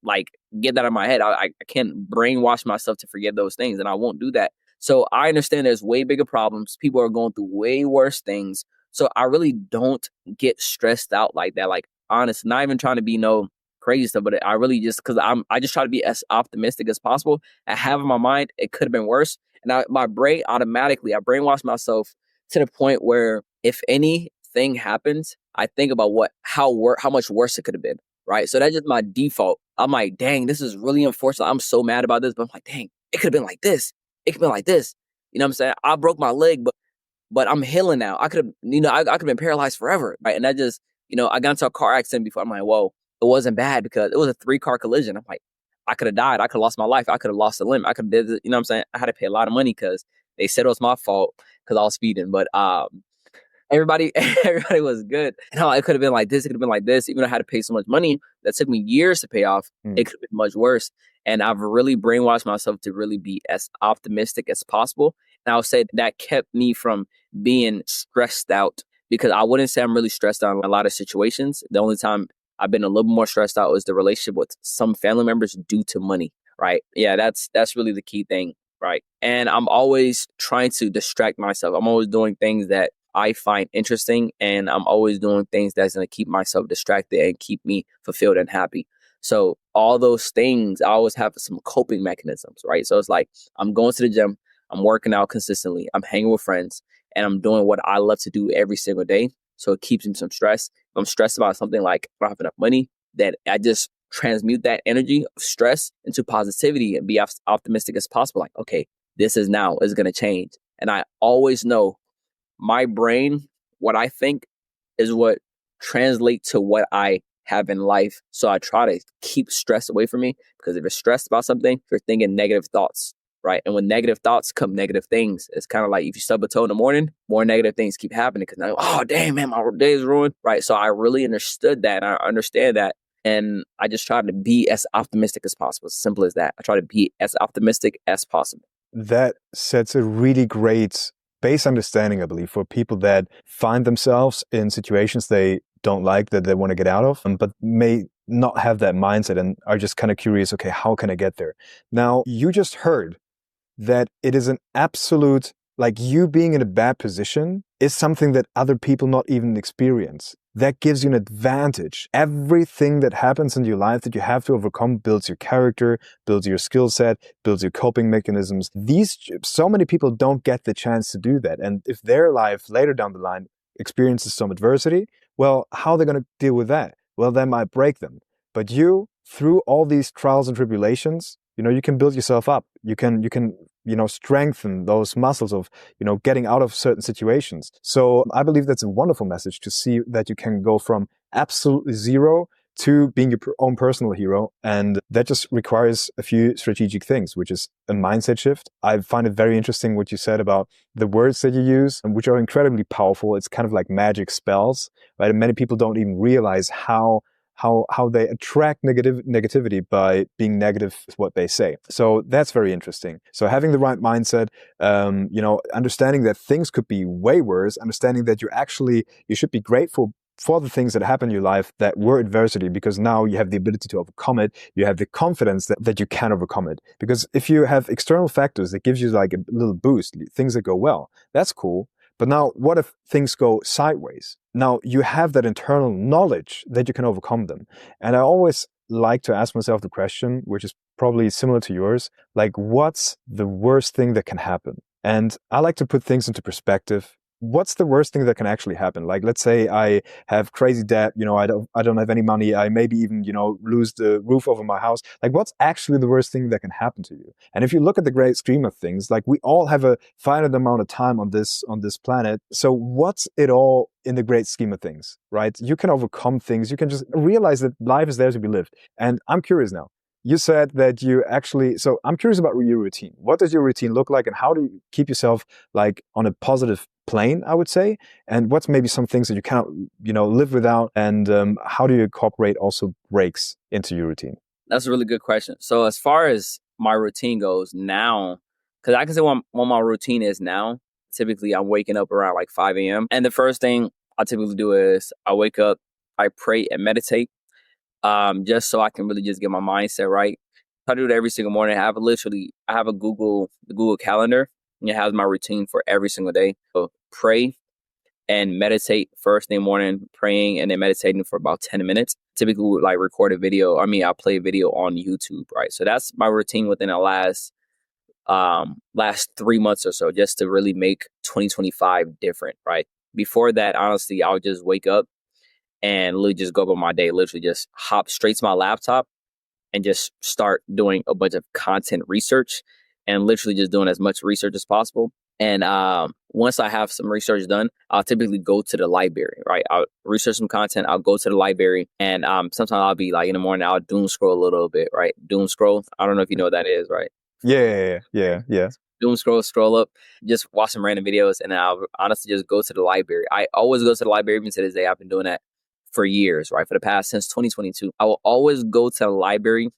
like get that out of my head. I can't brainwash myself to forget those things and I won't do that. So I understand there's way bigger problems. People are going through way worse things. So I really don't get stressed out like that. Like, honest, not even trying to be no crazy stuff, but I really just, because I just try to be as optimistic as possible. I have in my mind it could have been worse, and my brain automatically, I brainwash myself to the point where if anything happens, I think about how much worse it could have been. Right, so that's just my default. I'm like, dang, this is really unfortunate. I'm so mad about this, but I'm like, dang, it could have been like this. It could have been like this. You know what I'm saying? I broke my leg, but I'm healing now. I could have, I could have been paralyzed forever. Right. And that just, I got into a car accident before. I'm like, whoa, it wasn't bad because it was a 3-car collision. I'm like, I could have died. I could have lost my life. I could have lost a limb. I could have did, you know what I'm saying? I had to pay a lot of money because they said it was my fault because I was speeding. But everybody was good. And how it could have been like this, it could have been like this. Even though I had to pay so much money that took me years to pay off, it could have been much worse. And I've really brainwashed myself to really be as optimistic as possible. And I would say that kept me from being stressed out because I wouldn't say I'm really stressed out in a lot of situations. The only time I've been a little more stressed out was the relationship with some family members due to money, right? Yeah, that's really the key thing, right? And I'm always trying to distract myself. I'm always doing things that I find interesting, and I'm always doing things that's going to keep myself distracted and keep me fulfilled and happy. So all those things, I always have some coping mechanisms, right? So it's like I'm going to the gym, I'm working out consistently, I'm hanging with friends, and I'm doing what I love to do every single day. So it keeps me some stress. If I'm stressed about something like I don't have enough money, then I just transmute that energy of stress into positivity and be as optimistic as possible. Like, okay, this is going to change. And I always know my brain, what I think is what translates to what I have in life. So I try to keep stress away from me because if you're stressed about something, you're thinking negative thoughts, right? And when negative thoughts come negative things, it's kind of like if you stub a toe in the morning, more negative things keep happening because now, oh, damn, man, my day is ruined, right? So I really understood that and I understand that. And I just try to be as optimistic as possible. As simple as that. I try to be as optimistic as possible. That sets a really great base understanding, I believe, for people that find themselves in situations they don't like, that they want to get out of, but may not have that mindset and are just kind of curious, okay, how can I get there? Now, you just heard that it is an absolute, like you being in a bad position is something that other people not even experience. That gives you an advantage. Everything that happens in your life that you have to overcome builds your character, builds your skill set, builds your coping mechanisms. So many people don't get the chance to do that. And if their life later down the line experiences some adversity, well, how are they going to deal with that? Well, that might break them. But you, through all these trials and tribulations, you can build yourself up. You can strengthen those muscles of, getting out of certain situations. So I believe that's a wonderful message to see that you can go from absolutely zero to being your own personal hero. And that just requires a few strategic things, which is a mindset shift. I find it very interesting what you said about the words that you use, which are incredibly powerful. It's kind of like magic spells, right? And many people don't even realize how they attract negativity by being negative with what they say. So that's very interesting. So having the right mindset, understanding that things could be way worse, understanding that you should be grateful for the things that happen in your life that were adversity, because now you have the ability to overcome it. You have the confidence that you can overcome it. Because if you have external factors that gives you like a little boost, things that go well, that's cool. But now, what if things go sideways? Now, you have that internal knowledge that you can overcome them. And I always like to ask myself the question, which is probably similar to yours, like, what's the worst thing that can happen? And I like to put things into perspective. What's the worst thing that can actually happen? Like, let's say I have crazy debt, I don't have any money. I maybe even, lose the roof over my house. Like, what's actually the worst thing that can happen to you? And if you look at the great scheme of things, like we all have a finite amount of time on this planet. So what's it all in the great scheme of things, right? You can overcome things. You can just realize that life is there to be lived. And I'm curious now, you said that you actually, so I'm curious about your routine. What does your routine look like, and how do you keep yourself like on a positive plane, I would say? And what's maybe some things that you cannot, live without? And how do you incorporate also breaks into your routine? That's a really good question. So as far as my routine goes now, because I can say what my routine is now, typically I'm waking up around like 5 a.m. And the first thing I typically do is I wake up, I pray and meditate, just so I can really just get my mindset right. I do it every single morning. I have the Google Calendar, and it has my routine for every single day. So pray and meditate first thing morning, praying and then meditating for about 10 minutes. Typically would like record a video. I'll play a video on YouTube, right? So that's my routine within the last 3 months or so, just to really make 2025 different, right? Before that, honestly, I would just wake up and literally just go about my day, literally just hop straight to my laptop and just start doing a bunch of content research and literally just doing as much research as possible. And once I have some research done, I'll typically go to the library, right? I'll research some content. I'll go to the library, and sometimes I'll be like in the morning, I'll doom scroll a little bit, right? Doom scroll. I don't know if you know what that is, right? Yeah. Doom scroll up, just watch some random videos, and I'll honestly just go to the library. I always go to the library, even to this day. I've been doing that for years, right? For the past, since 2022. I will always go to the library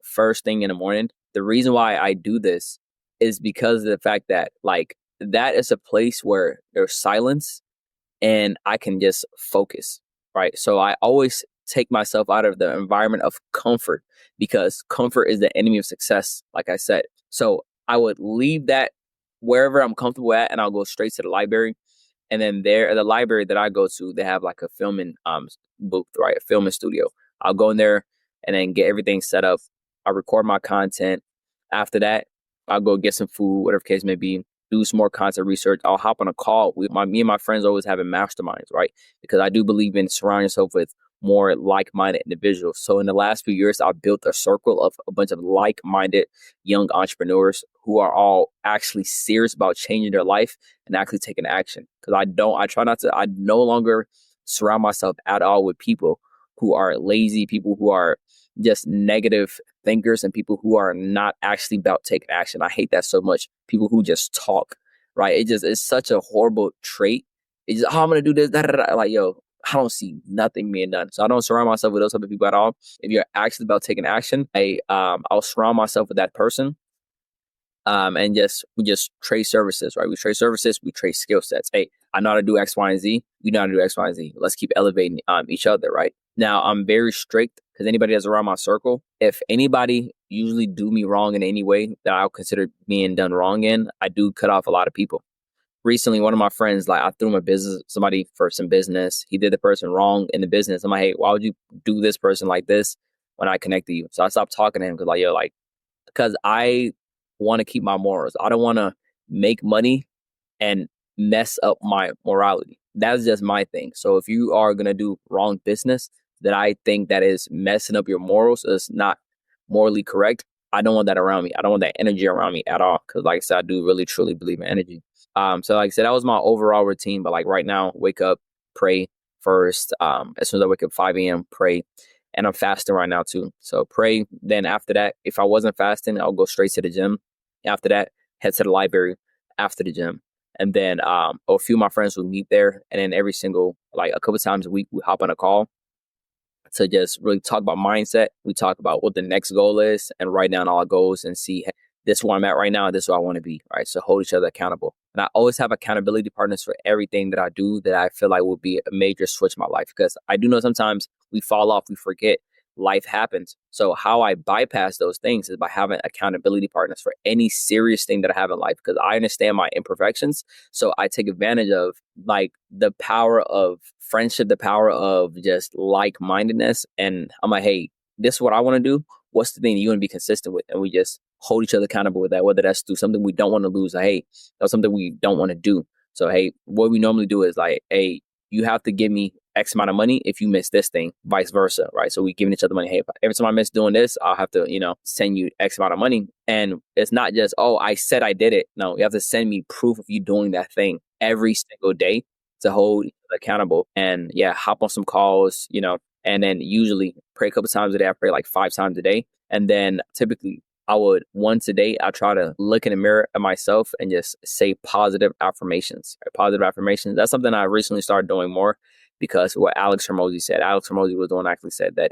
first thing in the morning. The reason why I do this is because of the fact that like that is a place where there's silence and I can just focus, right? So I always take myself out of the environment of comfort, because comfort is the enemy of success, like I said. So I would leave that wherever I'm comfortable at, and I'll go straight to the library. And then there at the library that I go to, they have like a filming booth, right? A filming studio. I'll go in there and then get everything set up. I record my content. After that, I'll go get some food, whatever case may be, do some more content research. I'll hop on a call with me and my friends always having masterminds, right? Because I do believe in surrounding yourself with more like-minded individuals. So in the last few years, I've built a circle of a bunch of like-minded young entrepreneurs who are all actually serious about changing their life and actually taking action. Because I no longer surround myself at all with people who are lazy, people who are just negative thinkers, and people who are not actually about taking action. I hate that so much. People who just talk, right? It's such a horrible trait. It's just, oh, I'm going to do this, da, da, da. Like, yo, I don't see nothing being done. So I don't surround myself with those type of people at all. If you're actually about taking action, I'll surround myself with that person. And we just trade services, right? We trade services, we trade skill sets. Hey, I know how to do X, Y, and Z. You know how to do X, Y, and Z. Let's keep elevating each other, right? Now, I'm very strict because anybody that's around my circle, if anybody usually do me wrong in any way that I'll consider being done wrong in, I do cut off a lot of people. Recently, one of my friends, like I threw him a business, somebody for some business. He did the person wrong in the business. I'm like, hey, why would you do this person like this when I connect to you? So I stopped talking to him because I want to keep my morals. I don't want to make money and mess up my morality. That's just my thing. So if you are going to do wrong business that I think that is messing up your morals, is not morally correct, I don't want that around me. I don't want that energy around me at all. Because like I said, I do really, truly believe in energy. So like I said, that was my overall routine. But like right now, wake up, pray first. As soon as I wake up 5 a.m., pray. And I'm fasting right now too. So pray. Then after that, if I wasn't fasting, I'll go straight to the gym. After that, head to the library after the gym. And then a few of my friends will meet there. And then a couple times a week, we hop on a call to just really talk about mindset. We talk about what the next goal is and write down all our goals and see, hey, this is where I'm at right now. And this is where I want to be, right? So hold each other accountable. And I always have accountability partners for everything that I do that I feel like will be a major switch in my life. Because I do know sometimes we fall off, we forget, life happens. So how I bypass those things is by having accountability partners for any serious thing that I have in life, because I understand my imperfections. So I take advantage of like the power of friendship, the power of just like-mindedness. And I'm like, hey, this is what I want to do. What's the thing that you want to be consistent with? And we just hold each other accountable with that, whether that's through something we don't want to lose. Like, hey, that's something we don't want to do. So, hey, what we normally do is like, hey, you have to give me X amount of money if you miss this thing, vice versa, right? So we giving each other money. Hey, every time I miss doing this, I'll have to, send you X amount of money. And it's not just, oh, I said I did it. No, you have to send me proof of you doing that thing every single day to hold accountable. And yeah, hop on some calls, and then usually pray a couple times a day. I pray like 5 times a day. And then typically I would once a day, I try to look in the mirror at myself and just say positive affirmations. Right? Positive affirmations. That's something I recently started doing more because what Alex Hormozy said. Alex Hormozy was the one who actually said that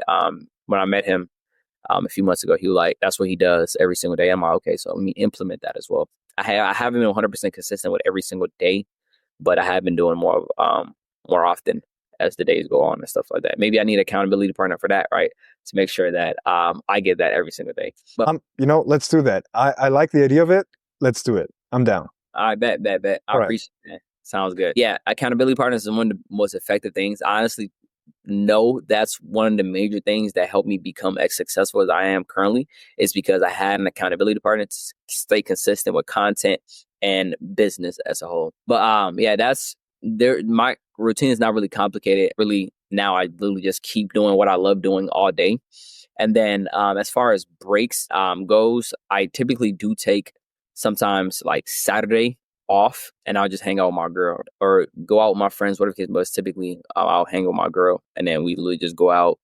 when I met him a few months ago, he was like, that's what he does every single day. I'm like, okay, so let me implement that as well. I haven't been 100% consistent with every single day, but I have been doing more often as the days go on and stuff like that. Maybe I need an accountability partner for that, right? To make sure that I get that every single day. But let's do that. I like the idea of it. Let's do it. I'm down. I bet. I All right. appreciate that. Sounds good. Yeah, accountability partners is one of the most effective things. I honestly know that's one of the major things that helped me become as successful as I am currently is because I had an accountability partner to stay consistent with content and business as a whole. But yeah, that's there. My routine is not really complicated. Really, now I literally just keep doing what I love doing all day. And then as far as breaks goes, I typically do take sometimes like Saturday off and I'll just hang out with my girl or go out with my friends, whatever it is. But typically I'll hang with my girl and then we literally just go out.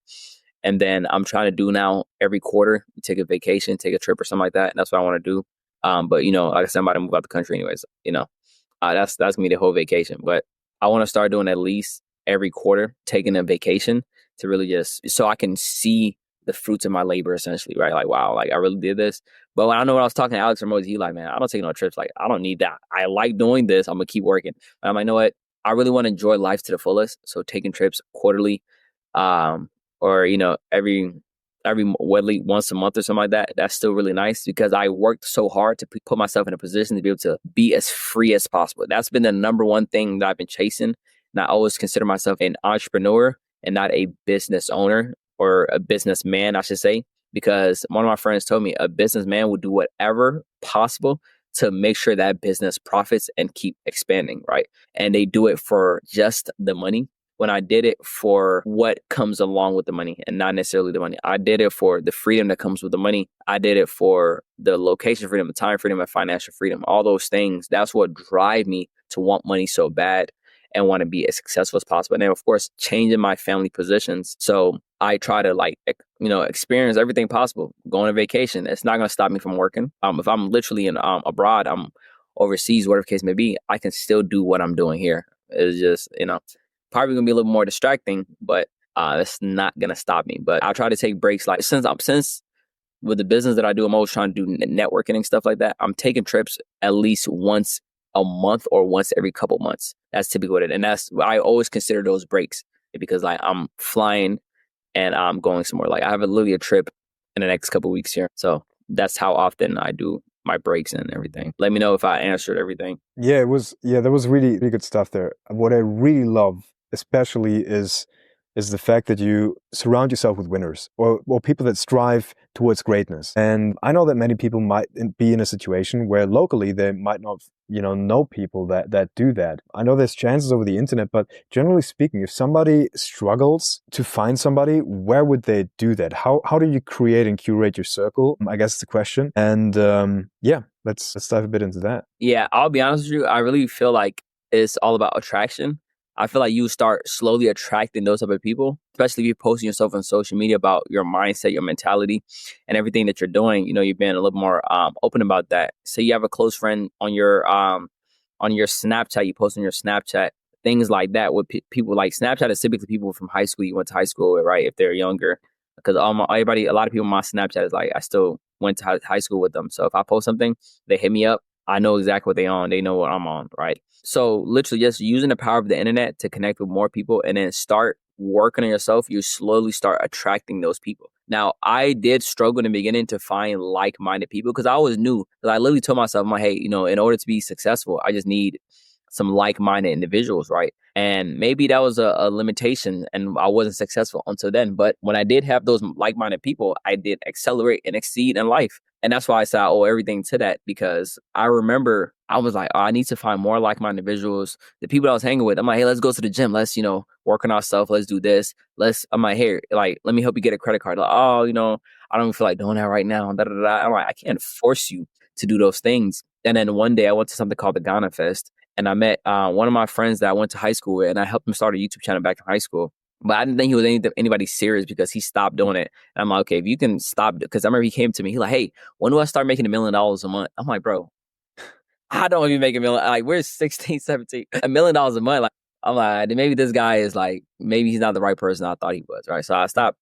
And then I'm trying to do now every quarter, take a vacation, take a trip or something like that. And that's what I want to do. But like I said, I'm about to move out the country anyways, that's gonna be the whole vacation. But I want to start doing at least every quarter, taking a vacation to really just so I can see the fruits of my labor essentially, right? Like, wow, like I really did this. But when I know when I was talking to Alex Ramosi, he like, man, I don't take no trips. Like, I don't need that. I like doing this. I'm gonna keep working. And I'm like, you know what? I really want to enjoy life to the fullest. So taking trips quarterly, or every once a month or something like that. That's still really nice because I worked so hard to put myself in a position to be able to be as free as possible. That's been the number one thing that I've been chasing. And I always consider myself an entrepreneur and not a business owner or a businessman, I should say, because one of my friends told me a businessman would do whatever possible to make sure that business profits and keep expanding, right? And they do it for just the money. When I did it for what comes along with the money and not necessarily the money. I did it for the freedom that comes with the money. I did it for the location freedom, the time freedom, and financial freedom. All those things, that's what drive me to want money so bad and want to be as successful as possible. And then, of course, changing my family positions. So I try to experience everything possible. Going on vacation, it's not going to stop me from working. If I'm literally in abroad, I'm overseas, whatever the case may be, I can still do what I'm doing here. It's just, probably gonna be a little more distracting, but it's not gonna stop me. But I'll try to take breaks. Like since with the business that I do, I'm always trying to do networking and stuff like that. I'm taking trips at least once a month or once every couple months. That's typically what it is. And that's I always consider those breaks because like I'm flying and I'm going somewhere. Like I have literally a trip in the next couple weeks here. So that's how often I do my breaks and everything. Let me know if I answered everything. Yeah, that was really, really good stuff there. What I really love especially is the fact that you surround yourself with winners or people that strive towards greatness. And I know that many people might be in a situation where locally they might not, know people that do that. I know there's chances over the internet, but generally speaking, if somebody struggles to find somebody, where would they do that? How do you create and curate your circle? I guess it's the question. And let's dive a bit into that. Yeah, I'll be honest with you. I really feel like it's all about attraction. I feel like you start slowly attracting those type of people, especially if you're posting yourself on social media about your mindset, your mentality, and everything that you're doing. You're being a little more open about that. Say you have a close friend on your Snapchat, you post on your Snapchat, things like that. With people like Snapchat is typically people from high school you went to high school with, right? If they're younger, because a lot of people on my Snapchat is like I still went to high school with them. So if I post something, they hit me up. I know exactly what they're on. They know what I'm on, right? So literally just using the power of the internet to connect with more people and then start working on yourself, you slowly start attracting those people. Now, I did struggle in the beginning to find like-minded people because I always knew that I literally told myself, I'm like, hey, in order to be successful, I just need some like-minded individuals, right? And maybe that was a limitation and I wasn't successful until then. But when I did have those like-minded people, I did accelerate and exceed in life. And that's why I said I owe everything to that, because I remember I was like, I need to find more like-minded individuals. The people I was hanging with, I'm like, hey, let's go to the gym. Let's, work on ourselves. Let's do this. I'm like, here, like, let me help you get a credit card. Like, oh, I don't feel like doing that right now. Da, da, da. I'm like, I can't force you to do those things. And then one day I went to something called the Ghana Fest. And I met one of my friends that I went to high school with, and I helped him start a YouTube channel back in high school. But I didn't think he was anybody serious because he stopped doing it. And I'm like, okay, if you can stop, because I remember he came to me, he like, hey, when do I start making $1 million a month? I'm like, bro, I don't even make a million. Like, we're 16, 17, $1 million a month. Like, I'm like, maybe this guy is like, maybe he's not the right person I thought he was, right? So I stopped,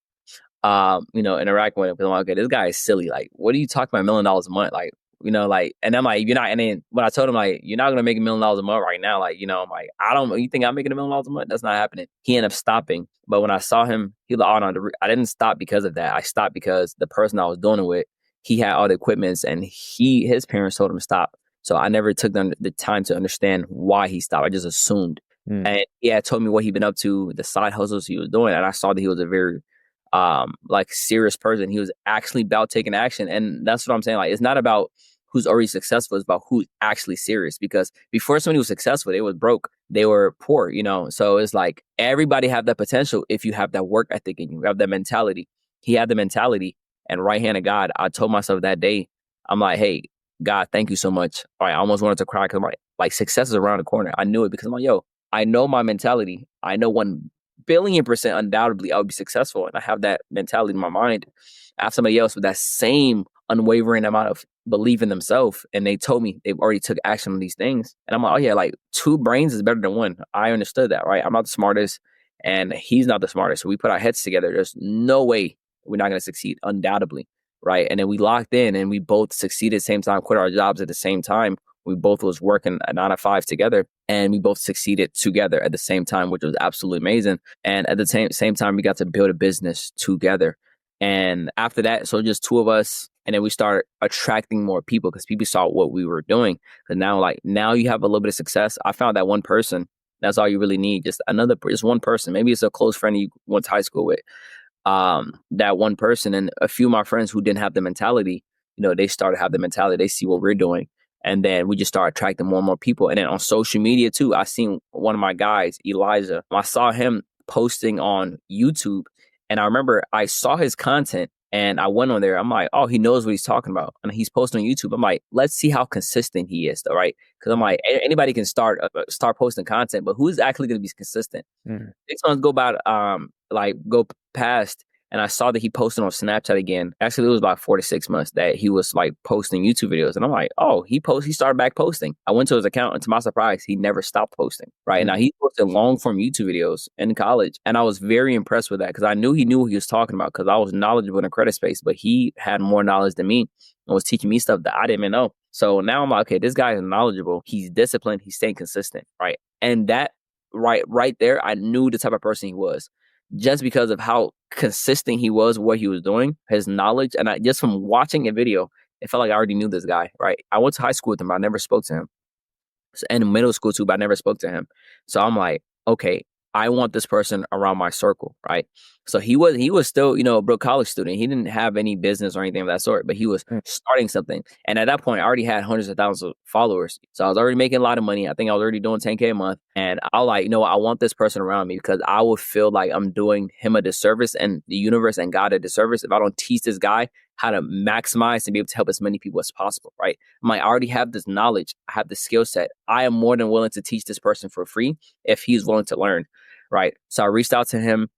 interacting with him because I'm like, okay, this guy is silly. Like, what are you talking about $1 million a month? Like, like, and I'm like, you're not. And then when I told him like, you're not gonna make $1 million a month right now, like, I'm like, I don't. You think I'm making $1 million a month? That's not happening. He ended up stopping. But when I saw him, he was like, oh no, I didn't stop because of that. I stopped because the person I was doing it with, he had all the equipments, and his parents told him to stop. So I never took the time to understand why he stopped. I just assumed. And he had told me what he'd been up to, the side hustles he was doing, and I saw that he was a very like serious person. He was actually about taking action. And that's what I'm saying. Like, it's not about who's already successful, it's about who's actually serious. Because before somebody was successful, they was broke, they were poor, So it's like everybody have that potential if you have that work ethic and you have that mentality. He had the mentality, and right hand of God, I told myself that day, I'm like, hey, God, thank you so much. I almost wanted to cry because I'm like success is around the corner. I knew it because I'm like, yo, I know my mentality. I know 1 billion% undoubtedly I would be successful. And I have that mentality in my mind. I have somebody else with that same unwavering amount of belief in themselves. And they told me they've already took action on these things. And I'm like, oh yeah, like 2 brains is better than 1. I understood that, right? I'm not the smartest and he's not the smartest. So we put our heads together. There's no way we're not going to succeed, undoubtedly. Right. And then we locked in and we both succeeded at the same time, quit our jobs at the same time. We both was working a 9 to 5 together, and we both succeeded together at the same time, which was absolutely amazing. And at the same time, we got to build a business together. And after that, so just 2 of us, and then we started attracting more people because people saw what we were doing. Because now you have a little bit of success. I found that one person. That's all you really need. Just one person. Maybe it's a close friend you went to high school with. That one person, and a few of my friends who didn't have the mentality, they started to have the mentality. They see what we're doing. And then we just started attracting more and more people. And then on social media too, I seen one of my guys, Elijah. I saw him posting on YouTube, and I remember I saw his content and I went on there. I'm like, oh, he knows what he's talking about. And he's posting on YouTube. I'm like, let's see how consistent he is though, right? Because I'm like, anybody can start posting content, but who's actually going to be consistent? 6 months go past, and I saw that he posted on Snapchat again. Actually, it was about 4 to 6 months that he was like posting YouTube videos. And I'm like, oh, he started back posting. I went to his account, and to my surprise, he never stopped posting. Right. Now he posted long form YouTube videos in college. And I was very impressed with that because I knew he knew what he was talking about because I was knowledgeable in the credit space, but he had more knowledge than me and was teaching me stuff that I didn't even know. So now I'm like, okay, this guy is knowledgeable. He's disciplined. He's staying consistent. Right. And that right there, I knew the type of person he was, just because of how consistent he was with what he was doing, his knowledge. And just from watching a video, it felt like I already knew this guy, right? I went to high school with him, but I never spoke to him. And in middle school too, but I never spoke to him. So I'm like, okay, I want this person around my circle, right? So he was still, a broke college student. He didn't have any business or anything of that sort, but he was starting something. And at that point, I already had hundreds of thousands of followers. So I was already making a lot of money. I think I was already doing 10K a month. And I like, I want this person around me because I would feel like I'm doing him a disservice and the universe and God a disservice if I don't teach this guy how to maximize and be able to help as many people as possible, right? I'm like, I already have this knowledge. I have the skill set. I am more than willing to teach this person for free if he's willing to learn, right? So I reached out to him.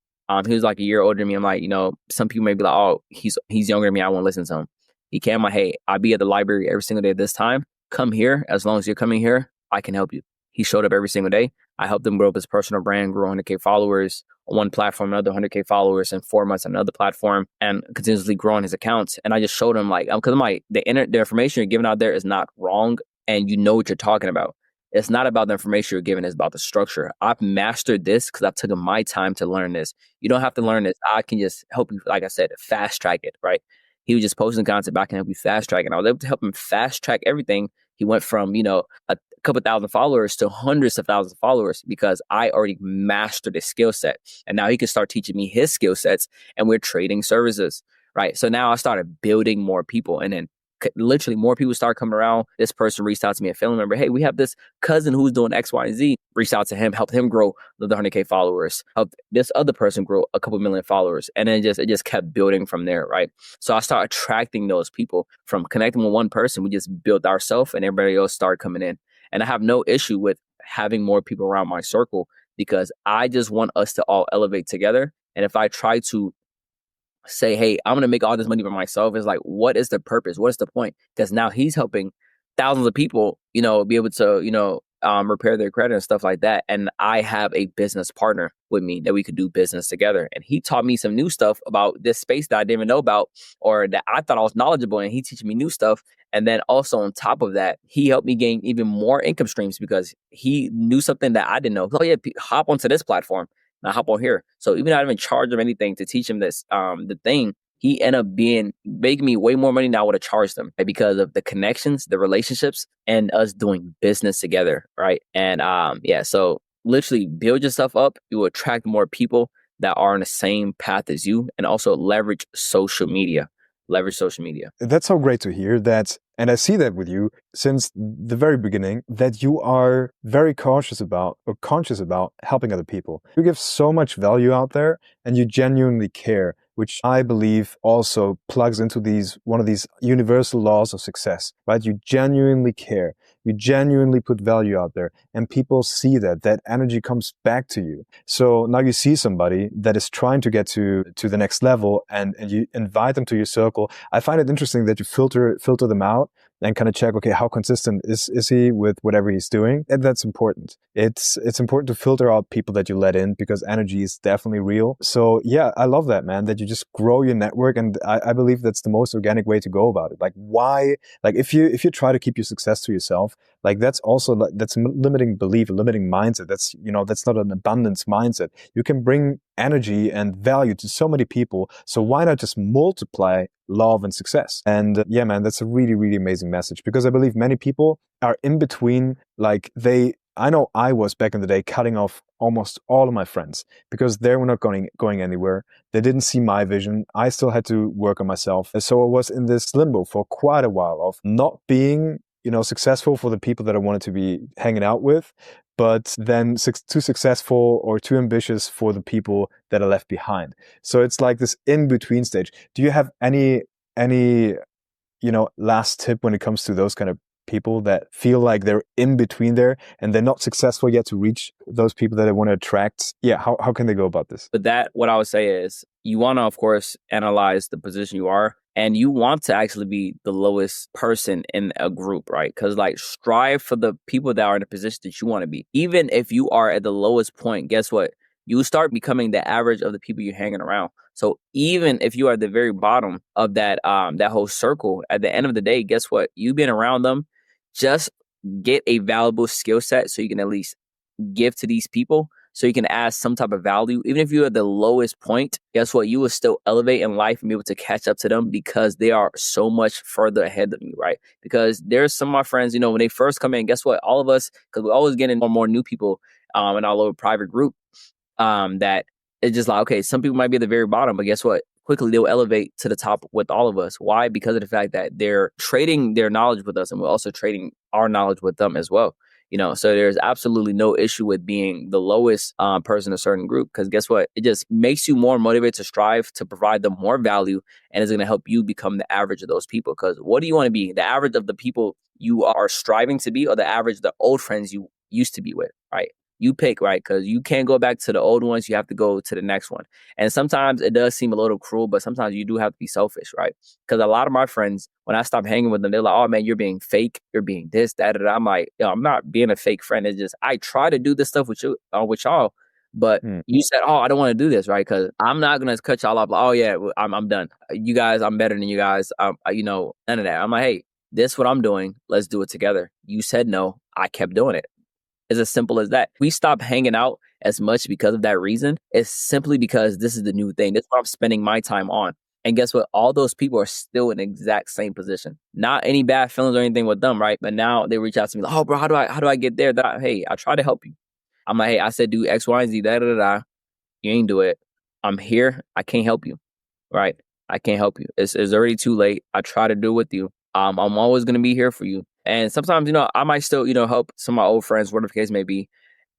He was like a year older than me. I'm like, some people may be like, oh, he's younger than me. I won't listen to him. He came like, hey, I'll be at the library every single day at this time. Come here. As long as you're coming here, I can help you. He showed up every single day. I helped him grow up his personal brand, grow 100K followers on one platform, another 100K followers in 4 months on another platform, and continuously growing his accounts. And I just showed him because I'm like, the information you're giving out there is not wrong, and you know what you're talking about. It's not about the information you're giving, it's about the structure. I've mastered this because I've taken my time to learn this. You don't have to learn this. I can just help you, like I said, fast track it, right? He was just posting content, but I can help you fast track it. And I was able to help him fast track everything. He went from, a couple thousand followers to hundreds of thousands of followers because I already mastered his skill set. And now he can start teaching me his skill sets, and we're trading services, right? So now I started building more people, and then literally more people start coming around. This person reached out to me, a family member. Hey, we have this cousin who's doing X, Y, and Z. Reached out to him, helped him grow the 100K followers, helped this other person grow a couple million followers. And then it just kept building from there, right? So I started attracting those people. From connecting with one person, we just built ourselves, and everybody else started coming in. And I have no issue with having more people around my circle because I just want us to all elevate together. And if I try to say, hey, I'm going to make all this money by myself, it's like, what is the purpose? What is the point? Because now he's helping thousands of people, be able to, repair their credit and stuff like that. And I have a business partner with me that we could do business together. And he taught me some new stuff about this space that I didn't even know about, or that I thought I was knowledgeable, and he teaching me new stuff. And then also on top of that, he helped me gain even more income streams because he knew something that I didn't know. Oh yeah, hop onto this platform. Now hop on here. So even though I didn't even charge him anything to teach him this, the thing, he ended up making me way more money than I would have charged him, right? Because of the connections, the relationships, and us doing business together, right? And so literally build yourself up. You will attract more people that are on the same path as you, and also leverage social media. That's so great to hear that. And I see that with you since the very beginning, that you are very conscious about helping other people. You give so much value out there and you genuinely care, which I believe also plugs into one of these universal laws of success, right? You genuinely care. You genuinely put value out there, and people see that energy comes back to you. So now you see somebody that is trying to get to the next level, and you invite them to your circle. I find it interesting that you filter them out and kind of check, okay, how consistent is he with whatever he's doing? And that's important. It's important to filter out people that you let in, because energy is definitely real. So yeah, I love that, man, that you just grow your network. And I believe that's the most organic way to go about it. Like, why? Like, if you try to keep your success to yourself, like that's a limiting belief, a limiting mindset. That's not an abundance mindset. You can bring energy and value to so many people. So why not just multiply love and success? And yeah, man, that's a really, really amazing message, because I believe many people are in between. I know I was back in the day cutting off almost all of my friends because they were not going anywhere. They didn't see my vision. I still had to work on myself. And so I was in this limbo for quite a while of not being, successful for the people that I wanted to be hanging out with, but then too successful or too ambitious for the people that are left behind. So it's like this in-between stage. Do you have any last tip when it comes to those kind of people that feel like they're in between there and they're not successful yet to reach those people that they want to attract? Yeah, how can they go about this? But that, what I would say is, you want to, of course, analyze the position you are, and you want to actually be the lowest person in a group, right? Because strive for the people that are in the position that you want to be. Even if you are at the lowest point, guess what? You start becoming the average of the people you're hanging around. So even if you are at the very bottom of that whole circle, at the end of the day, guess what? You being around them, just get a valuable skill set so you can at least give to these people, so you can add some type of value. Even if you're at the lowest point, guess what? You will still elevate in life and be able to catch up to them, because they are so much further ahead of you, right? Because there's some of my friends, when they first come in, guess what? All of us, because we're always getting more and more new people in our little private group, that it's just like, okay, some people might be at the very bottom, but guess what? Quickly they'll elevate to the top with all of us. Why? Because of the fact that they're trading their knowledge with us, and we're also trading our knowledge with them as well. So there's absolutely no issue with being the lowest person in a certain group, because guess what? It just makes you more motivated to strive to provide them more value, and it's going to help you become the average of those people. Because what do you want to be? The average of the people you are striving to be, or the average of the old friends you used to be with, right? You pick, right? Because you can't go back to the old ones. You have to go to the next one. And sometimes it does seem a little cruel, but sometimes you do have to be selfish, right? Because a lot of my friends, when I stop hanging with them, they're like, oh man, you're being fake. You're being this, that, and that. I'm like, I'm not being a fake friend. It's just, I try to do this stuff with you, with y'all. But you said, oh, I don't want to do this, right? Because I'm not going to cut y'all off. Like, oh yeah, I'm done. You guys, I'm better than you guys. None of that. I'm like, hey, this is what I'm doing. Let's do it together. You said no. I kept doing it. It's as simple as that. We stopped hanging out as much because of that reason. It's simply because this is the new thing. This is what I'm spending my time on. And guess what? All those people are still in the exact same position. Not any bad feelings or anything with them, right? But now they reach out to me like, oh, bro, how do I get there? Hey, I try to help you. I'm like, hey, I said do X, Y, and Z, da, da, da, da. You ain't do it. I'm here. I can't help you, right? I can't help you. It's already too late. I try to do it with you. I'm always going to be here for you. And sometimes, I might still, help some of my old friends, whatever the case may be.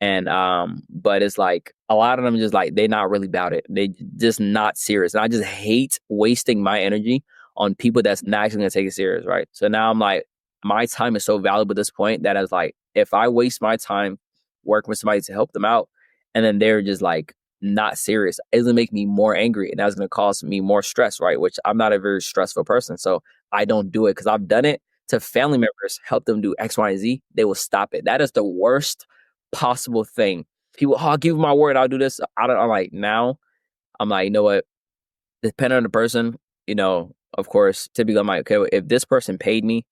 And, but it's like a lot of them just like, they're not really about it. They just not serious. And I just hate wasting my energy on people that's not actually going to take it serious. Right. So now I'm like, my time is so valuable at this point that I was like, if I waste my time working with somebody to help them out, and then they're just like not serious. It's gonna make me more angry, and that's gonna cause me more stress, right? Which I'm not a very stressful person, so I don't do it because I've done it to family members, help them do X, Y, and Z. They will stop it. That is the worst possible thing. People, oh, I'll give you my word, I'll do this. I'm like, now, I'm like, you know what? Depending on the person, of course, typically I'm like, okay, if this person paid me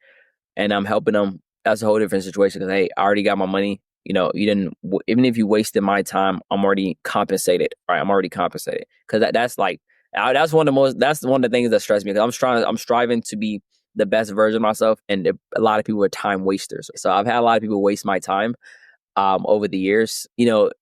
and I'm helping them, that's a whole different situation. Because hey, I already got my money. You didn't. Even if you wasted my time, I'm already compensated. Right, I'm already compensated. Because that's one of the most. That's one of the things that stress me. Because I'm striving to be the best version of myself, and a lot of people are time wasters. So I've had a lot of people waste my time over the years.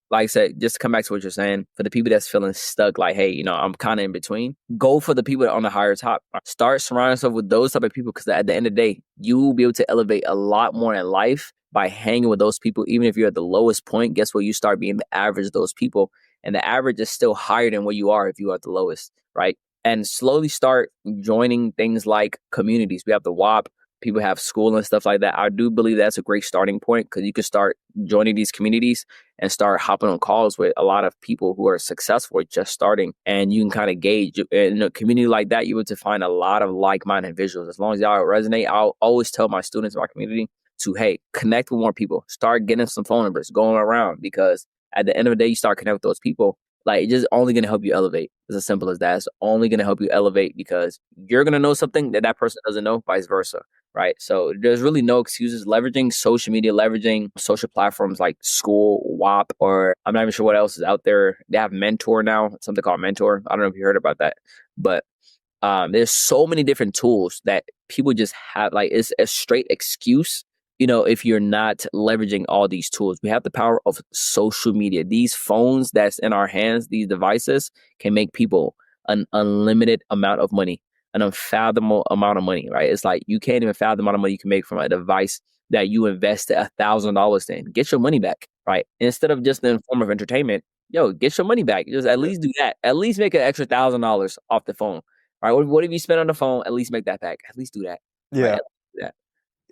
Like I said, just to come back to what you're saying, for the people that's feeling stuck, like, hey, I'm kind of in between, go for the people that are on the higher top. Start surrounding yourself with those type of people, because at the end of the day, you will be able to elevate a lot more in life by hanging with those people. Even if you're at the lowest point, guess what? You start being the average of those people. And the average is still higher than what you are if you are at the lowest, right? And slowly start joining things like communities. We have the WAP, people have school and stuff like that. I do believe that's a great starting point, because you can start joining these communities and start hopping on calls with a lot of people who are successful just starting, and you can kind of gauge in a community like that. You able to find a lot of like-minded individuals. As long as y'all resonate, I'll always tell my students in my community to, hey, connect with more people, start getting some phone numbers going around, because at the end of the day, you start connecting with those people. Like, it's just only going to help you elevate. It's as simple as that. It's only going to help you elevate, because you're going to know something that that person doesn't know, vice versa. Right. So there's really no excuses. Leveraging social media, leveraging social platforms like school, WAP, or I'm not even sure what else is out there. They have Mentor now, something called Mentor. I don't know if you heard about that, but there's so many different tools that people just have. Like, it's a straight excuse, if you're not leveraging all these tools. We have the power of social media. These phones that's in our hands, these devices, can make people an unlimited amount of money, an unfathomable amount of money, right? It's like you can't even fathom the amount of money you can make from a device that you invested $1,000 in. Get your money back, right? Instead of just in the form of entertainment, get your money back. Just at least do that. At least make an extra $1,000 off the phone. Right? What if you spend on the phone? At least make that back. At least do that. Right? Yeah. At least do that.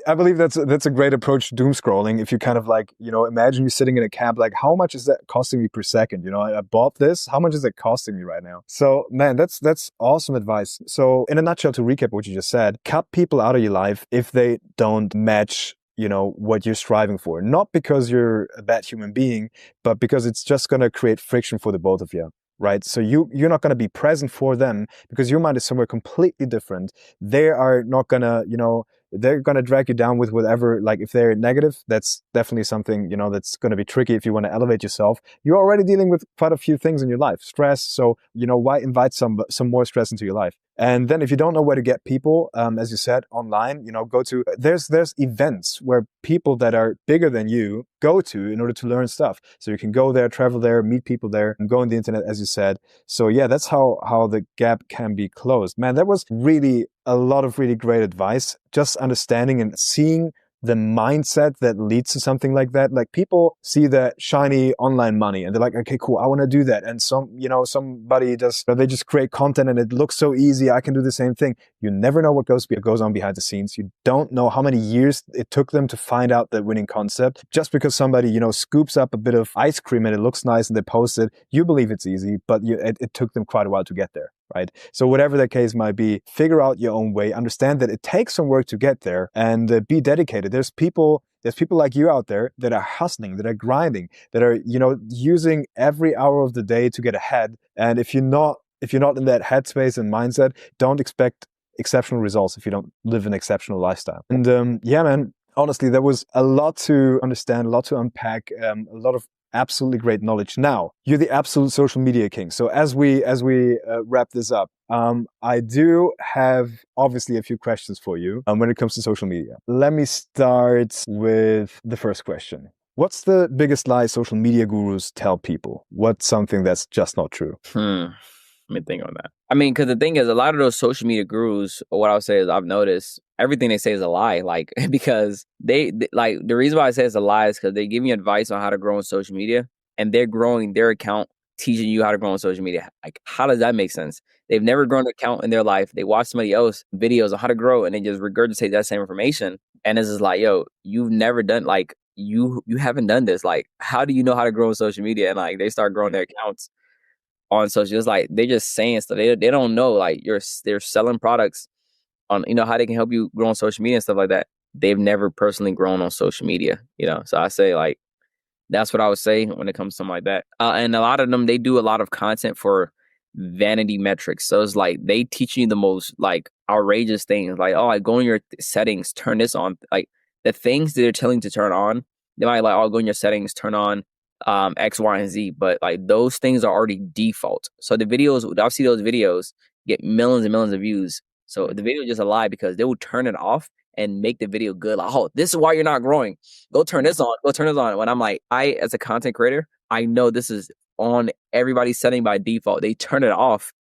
I believe that's a great approach to doom scrolling. If you kind of like, imagine you sitting in a cab, like, how much is that costing me per second? I bought this. How much is it costing me right now? So man, that's awesome advice. So in a nutshell, to recap what you just said, cut people out of your life if they don't match what you're striving for. Not because you're a bad human being, but because it's just going to create friction for the both of you. Right. So you're not going to be present for them because your mind is somewhere completely different. They are not going to, they're going to drag you down with whatever. Like, if they're negative, that's definitely something, that's going to be tricky if you want to elevate yourself. You're already dealing with quite a few things in your life, stress. So, why invite some more stress into your life? And then if you don't know where to get people, as you said, online, go to, there's events where people that are bigger than you go to in order to learn stuff. So you can go there, travel there, meet people there, and go on the internet, as you said. So yeah, that's how the gap can be closed. Man, that was really a lot of really great advice. Just understanding and seeing the mindset that leads to something like that. Like, people see the shiny online money and they're like, okay, cool, I want to do that. And somebody they just create content and it looks so easy. I can do the same thing. You never know what goes on behind the scenes. You don't know how many years it took them to find out the winning concept. Just because somebody, scoops up a bit of ice cream and it looks nice and they post it, you believe it's easy, but it took them quite a while to get there. Right. So whatever the case might be, figure out your own way, understand that it takes some work to get there, and be dedicated. There's people like you out there that are hustling, that are grinding, that are, using every hour of the day to get ahead. And if you're not in that headspace and mindset, don't expect exceptional results if you don't live an exceptional lifestyle. And yeah, man, honestly, there was a lot to understand, a lot to unpack, a lot of absolutely great knowledge. Now, you're the absolute social media king. So as we wrap this up, I do have obviously a few questions for you when it comes to social media. Let me start with the first question. What's the biggest lie social media gurus tell people? What's something that's just not true? Let me think on that. I mean, because the thing is, a lot of those social media gurus, what I would say is, I've noticed everything they say is a lie. Like, because they like, the reason why I say it's a lie is because they give you advice on how to grow on social media, and they're growing their account, teaching you how to grow on social media. Like, how does that make sense? They've never grown an account in their life. They watch somebody else videos on how to grow, and they just regurgitate that same information. And it's just like, yo, you've never done, like, you haven't done this. Like, how do you know how to grow on social media? And like they start growing their accounts on social. It's like they just saying stuff. They don't know like they're selling products on how they can help you grow on social media and stuff like that. They've never personally grown on social media, So I say like that's what I would say when it comes to something like that. And a lot of them, they do a lot of content for vanity metrics. So it's like they teach you the most like outrageous things, like, oh, I go in your settings, turn this on. Like the things that they're telling you to turn on, they might like, oh, go in your settings, turn on X, Y, and Z. But like those things are already default. So the videos, I'll see those videos get millions and millions of views. So the video is just a lie because they will turn it off and make the video good. Like, oh, this is why you're not growing. Go turn this on. Go turn this on. When I'm like, as a content creator, I know this is on everybody's setting by default. They turn it off,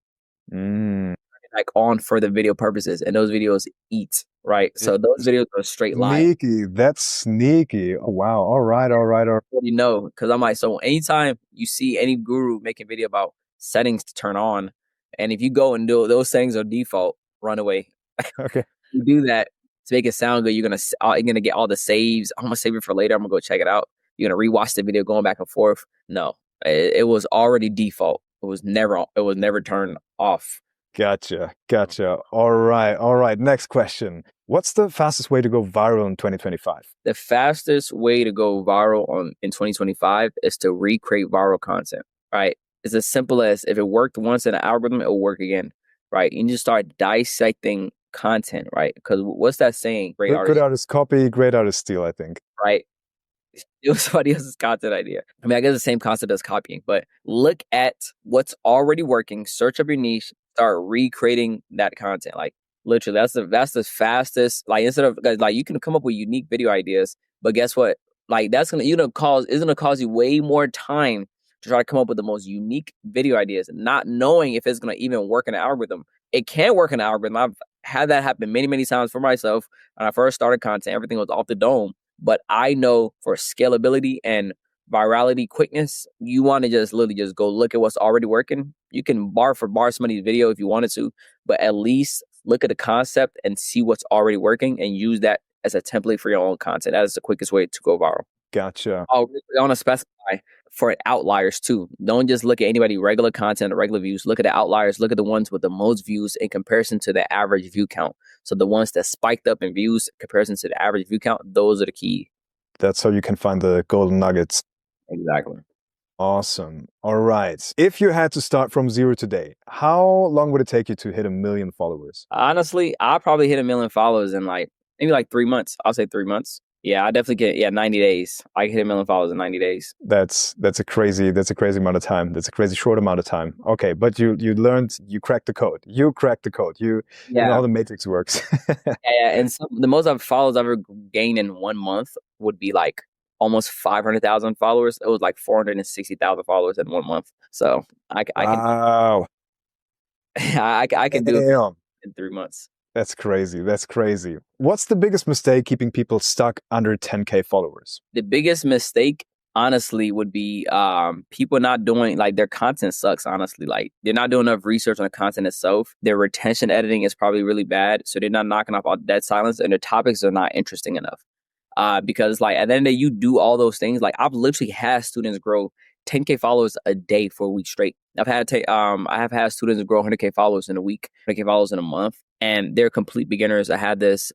like on for the video purposes, and those videos eat, right? So those videos are straight lie. Sneaky. That's sneaky. Oh, wow. All right. All right. All right. You know, because I'm like, so anytime you see any guru making video about settings to turn on, and if you go and do those settings are default, run away. Okay. You do that to make it sound good. You're gonna get all the saves. I'm gonna save it for later. I'm gonna go check it out. You're gonna rewatch the video going back and forth. No, it was already default. It was never turned off. Gotcha. Gotcha. All right. All right. Next question. What's the fastest way to go viral in 2025? The fastest way to go viral in 2025 is to recreate viral content. Right? It's as simple as if it worked once in an algorithm, it will work again. Right? You just start dissecting content. Right? Because what's that saying? Good artist copy, great artist steal, I think. Right? It was somebody else's content idea. I mean, I guess the same concept as copying, but look at what's already working, search up your niche, start recreating that content. Like literally, that's the fastest. Like instead of like you can come up with unique video ideas, but guess what? Like that's gonna cause you way more time to try to come up with the most unique video ideas, not knowing if it's gonna even work in an algorithm. It can work in an algorithm. I've had that happen many, many times for myself. When I first started content, everything was off the dome. But I know for scalability and virality, quickness, you want to just literally just go look at what's already working. You can bar for bar somebody's video if you wanted to, but at least look at the concept and see what's already working and use that as a template for your own content. That is the quickest way to go viral. Gotcha. I want to specify for outliers too. Don't just look at anybody regular content or regular views. Look at the outliers. Look at the ones with the most views in comparison to the average view count. So the ones that spiked up in views in comparison to the average view count, those are the key. That's how you can find the golden nuggets. Exactly. Awesome. All right. If you had to start from zero today, how long would it take you to hit 1 million followers? Honestly, I'll probably hit 1 million followers in maybe 3 months. I'll say 3 months. Yeah, I definitely get 90 days. I can hit 1 million followers in 90 days. That's a crazy amount of time. That's a crazy short amount of time. Okay, but you cracked the code. You cracked the code. You know how the matrix works. And the most followers I've ever gained in 1 month would be like almost 500,000 followers. It was like 460,000 followers in 1 month. So I can do it in 3 months. That's crazy. That's crazy. What's the biggest mistake keeping people stuck under 10K followers? The biggest mistake, honestly, would be people not doing, like, their content sucks, honestly. Like, they're not doing enough research on the content itself. Their retention editing is probably really bad. So they're not knocking off all dead silence, and their topics are not interesting enough. Because, like, at the end of the day, you do all those things. Like, I've literally had students grow 10K followers a day for a week straight. I have had students grow 100K followers in a week, 100K followers in a month, and they're complete beginners. I had this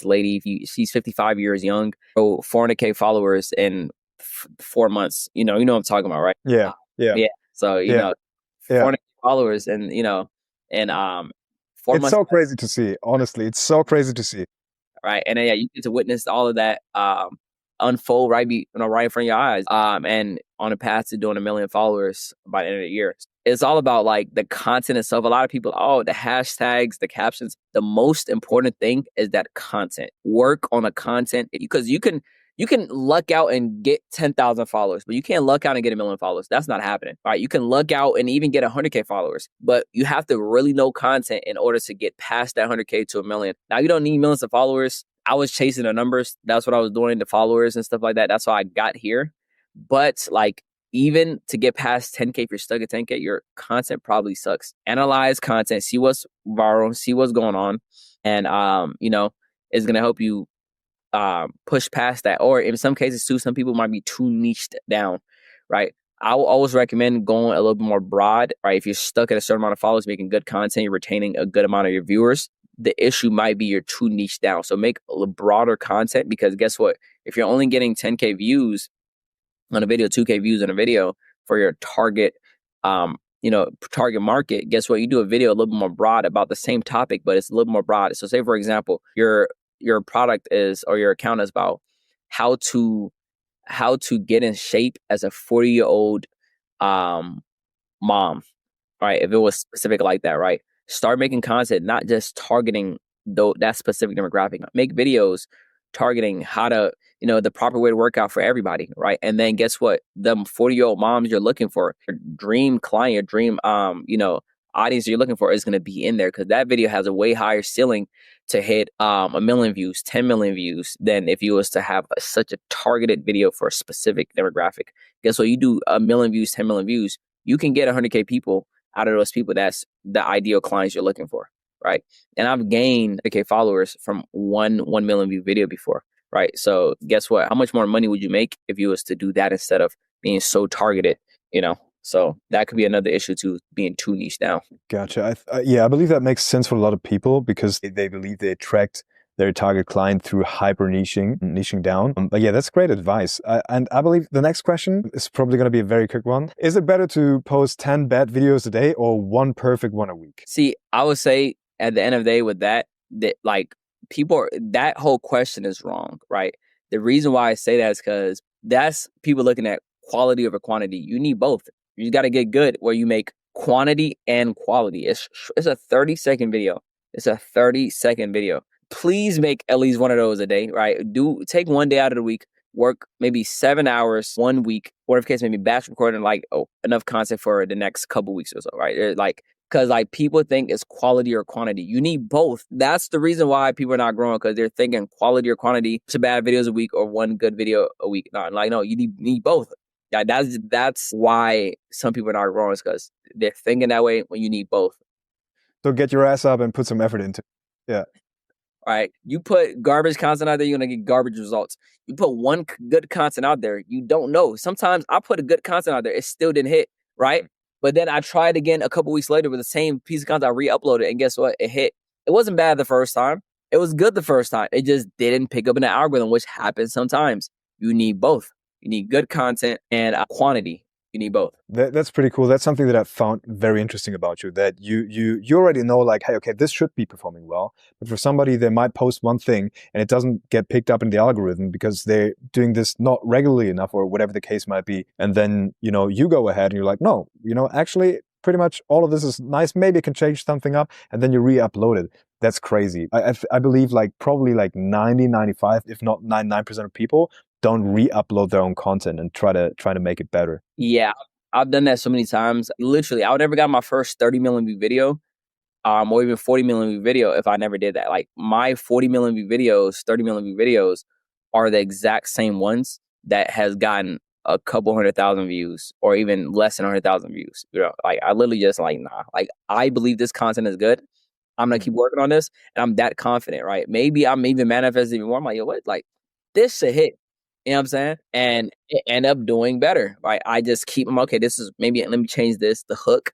lady, she's 55 years young, 400K followers in 4 months. You know what I'm talking about, right? Yeah. So 400K followers, and and 4 it's months. So crazy to see. Honestly, it's so crazy to see. Right, and then you get to witness all of that unfold right in front of your eyes. And on a path to doing 1 million followers by the end of the year. It's all about like the content itself. A lot of people, the hashtags, the captions. The most important thing is that content. Work on the content, because you can luck out and get 10,000 followers, but you can't luck out and get 1 million followers. That's not happening. Right? You can luck out and even get 100K followers, but you have to really know content in order to get past that 100K to 1 million. Now, you don't need millions of followers. I was chasing the numbers. That's what I was doing, the followers and stuff like that. That's how I got here. But like, even to get past 10K, if you're stuck at 10K, your content probably sucks. Analyze content, see what's viral, see what's going on. And, it's going to help you push past that. Or in some cases too, some people might be too niched down, right? I will always recommend going a little bit more broad, right? If you're stuck at a certain amount of followers, making good content, you're retaining a good amount of your viewers, the issue might be you're too niche down. So make a broader content, because guess what? If you're only getting 10K views on a video, 2K views on a video for your target, target market, guess what? You do a video a little bit more broad about the same topic, but it's a little more broad. So say, for example, your product is, or your account is about how to get in shape as a 40-year-old mom, right? If it was specific like that, right? Start making content, not just targeting that specific demographic. Make videos targeting how to, the proper way to work out for everybody, right? And then guess what? Them 40-year-old moms you're looking for, your dream client, your dream, audience you're looking for is going to be in there, because that video has a way higher ceiling to hit 1 million views, 10 million views than if you was to have such a targeted video for a specific demographic. Guess what? You do 1 million views, 10 million views, you can get 100K people out of those people. That's the ideal clients you're looking for, right? And I've gained 100K followers from 1 million view video before, right? So guess what? How much more money would you make if you was to do that instead of being so targeted, So that could be another issue too, being too niche down. Gotcha. I believe that makes sense for a lot of people, because they believe they attract their target client through hyper niching down. But yeah, that's great advice. And I believe the next question is probably going to be a very quick one. Is it better to post 10 bad videos a day or 1 perfect one a week? See, I would say at the end of the day with that like that whole question is wrong, right? The reason why I say that is because that's people looking at quality over quantity. You need both. You got to get good where you make quantity and quality. It's a 30-second video. It's a 30-second video. Please make at least one of those a day, right? Take one day out of the week, work maybe 7 hours 1 week, whatever case, maybe batch recording enough content for the next couple weeks or so, right? Because people think it's quality or quantity. You need both. That's the reason why people are not growing, because they're thinking quality or quantity, 2 bad videos a week or 1 good video a week. No, you need both. Yeah, that's why some people are not growing, is because they're thinking that way when you need both. So get your ass up and put some effort into it. Yeah. All right. You put garbage content out there, you're going to get garbage results. You put one good content out there, you don't know. Sometimes I put a good content out there, it still didn't hit, right? But then I tried again a couple weeks later with the same piece of content, I re-uploaded, and guess what? It hit. It wasn't bad the first time. It was good the first time. It just didn't pick up in the algorithm, which happens sometimes. You need both. You need good content and quantity. You need both. That's pretty cool. That's something that I found very interesting about you, that you already know, like, hey, okay, this should be performing well. But for somebody, they might post one thing and it doesn't get picked up in the algorithm because they're doing this not regularly enough, or whatever the case might be. And then, you go ahead and you're like, no, actually, pretty much all of this is nice. Maybe I can change something up, and then you re-upload it. That's crazy. I believe probably 90, 95, if not 99% of people don't re-upload their own content and try to make it better. Yeah, I've done that so many times. Literally, I would never got my first 30 million view video, or even 40 million view video if I never did that. Like my 40 million view videos, 30 million view videos are the exact same ones that has gotten a couple 100,000 views, or even less than 100,000 views. I literally just nah. Like, I believe this content is good. I'm gonna keep working on this, and I'm that confident, right? Maybe I'm even manifesting even more. I'm like, yo, what? Like, this should hit. You know what I'm saying? And it end up doing better, right? I just keep them, okay, let me change this, the hook,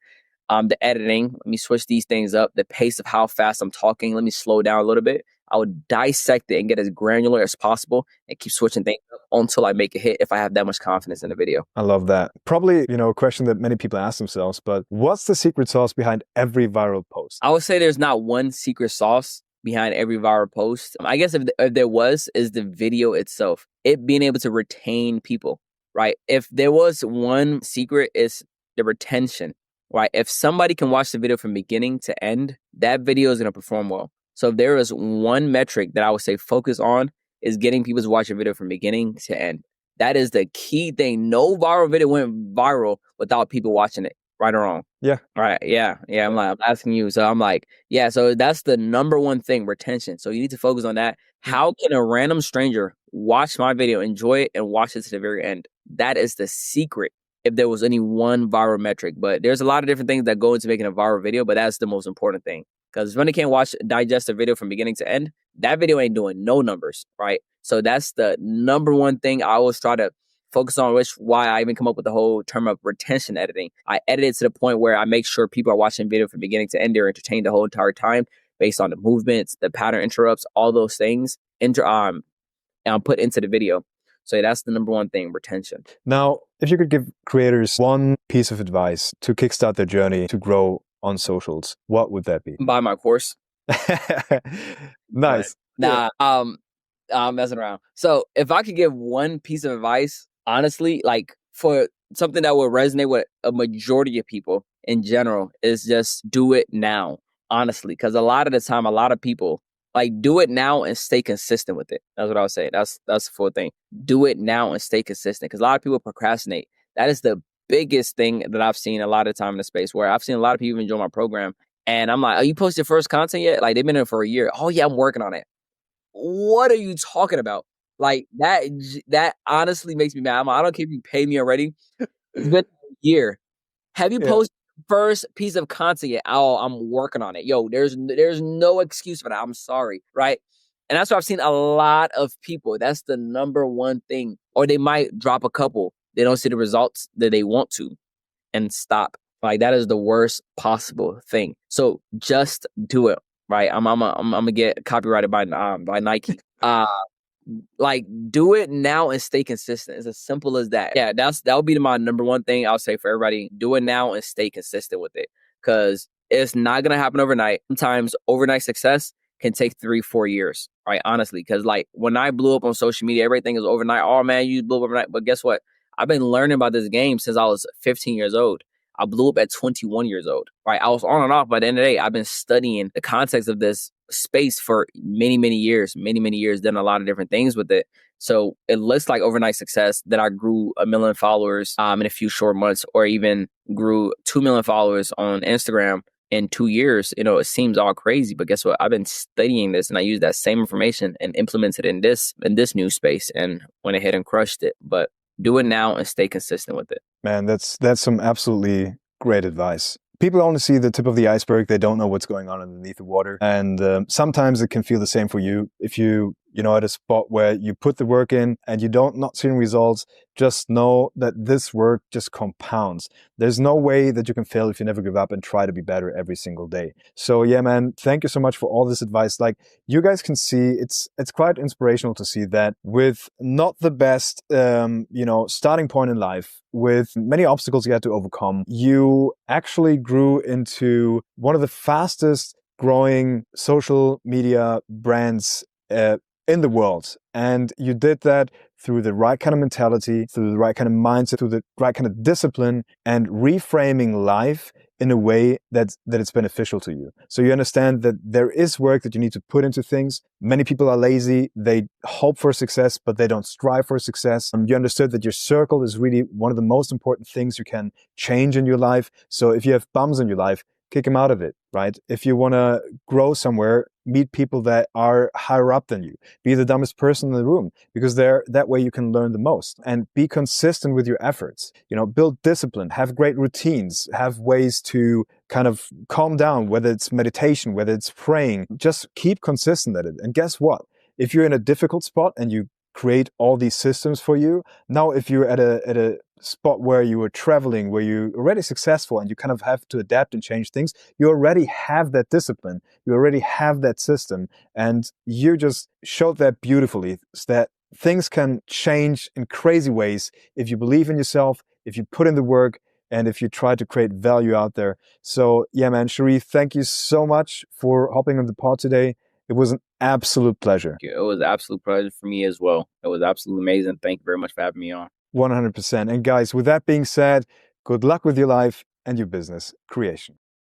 the editing, let me switch these things up, the pace of how fast I'm talking, let me slow down a little bit. I would dissect it and get as granular as possible and keep switching things up until I make a hit, if I have that much confidence in the video. I love that. Probably, a question that many people ask themselves, but what's the secret sauce behind every viral post? I would say there's not one secret sauce behind every viral post. I guess if there was, is the video itself. It being able to retain people, right? If there was one secret, it's the retention, right? If somebody can watch the video from beginning to end, that video is going to perform well. So if there is one metric that I would say focus on, is getting people to watch a video from beginning to end. That is the key thing. No viral video went viral without people watching it. Right or wrong? Yeah. Right. Yeah. I'm asking you. So I'm like, yeah. So that's the number one thing, retention. So you need to focus on that. How can a random stranger watch my video, enjoy it, and watch it to the very end? That is the secret, if there was any one viral metric. But there's a lot of different things that go into making a viral video, but that's the most important thing. Because when they can't digest a video from beginning to end, that video ain't doing no numbers, right? So that's the number one thing I always try to focus on, which why I even come up with the whole term of retention editing. I edit it to the point where I make sure people are watching video from beginning to end. They're entertained the whole entire time based on the movements, the pattern interrupts, all those things and put into the video. So that's the number one thing, retention. Now, if you could give creators one piece of advice to kickstart their journey to grow on socials, what would that be? Buy my course. Nice. Nah, I'm messing around. So if I could give one piece of advice, honestly, like for something that would resonate with a majority of people in general, is just do it now, honestly. Because a lot of the time, a lot of people like do it now and stay consistent with it. That's what I would say. That's the full thing. Do it now and stay consistent. Because a lot of people procrastinate. That is the biggest thing that I've seen a lot of time in the space, where I've seen a lot of people enjoy my program. And I'm like, oh, you posted your first content yet? Like, they've been in for a year. Oh, yeah, I'm working on it. What are you talking about? Like, that honestly makes me mad. I'm like, I don't care if you pay me already. It's been a year. Have you posted your first piece of content yet? Oh, I'm working on it. Yo, there's no excuse for that. I'm sorry, right? And that's what I've seen a lot of people. That's the number one thing. Or they might drop a couple. They don't see the results that they want to and stop. Like, that is the worst possible thing. So just do it, right? I'm gonna get copyrighted by Nike. Like, do it now and stay consistent. It's as simple as that. Yeah, that would be my number one thing I'll say for everybody. Do it now and stay consistent with it, because it's not gonna happen overnight. Sometimes overnight success can take 3-4 years, right? Honestly, because like when I blew up on social media, everything is overnight. Oh man, you blew up overnight. But guess what? I've been learning about this game since I was 15 years old. I blew up at 21 years old, right? I was on and off. By the end of the day, I've been studying the context of this space for many years, done a lot of different things with it. So it looks like overnight success that I grew 1 million followers in a few short months, or even grew 2 million followers on Instagram in 2 years. You know, it seems all crazy, but guess what? I've been studying this, and I used that same information and implemented it in this new space, and went ahead and crushed it. But do it now and stay consistent with it. Man, that's some absolutely great advice. People only see the tip of the iceberg. They don't know what's going on underneath the water. And sometimes it can feel the same for you. If you at a spot where you put the work in and you not seeing results, just know that this work just compounds. There's no way that you can fail if you never give up and try to be better every single day. So yeah, man, thank you so much for all this advice. Like, you guys can see, it's quite inspirational to see that with not the best, starting point in life, with many obstacles you had to overcome, you actually grew into one of the fastest growing social media brands in the world. And you did that through the right kind of mentality, through the right kind of mindset, through the right kind of discipline, and reframing life in a way that it's beneficial to you. So you understand that there is work that you need to put into things. Many people are lazy. They hope for success, but they don't strive for success. You understood that your circle is really one of the most important things you can change in your life. So if you have bums in your life, kick them out of it, right? If you want to grow somewhere, meet people that are higher up than you. Be the dumbest person in the room, because that way you can learn the most. And be consistent with your efforts. Build discipline, have great routines, have ways to kind of calm down, whether it's meditation, whether it's praying. Just keep consistent at it. And guess what? If you're in a difficult spot and you create all these systems for you, now if you're at a spot where you were traveling, where you're already successful and you kind of have to adapt and change things, you already have that discipline, you already have that system, and you just showed that beautifully, that things can change in crazy ways if you believe in yourself, if you put in the work, and if you try to create value out there. So yeah, man, Sharif, thank you so much for hopping on the pod today. It was an absolute pleasure. It was an absolute pleasure for me as well. It was absolutely amazing. Thank you very much for having me on. 100%. And guys, with that being said, good luck with your life and your business creation.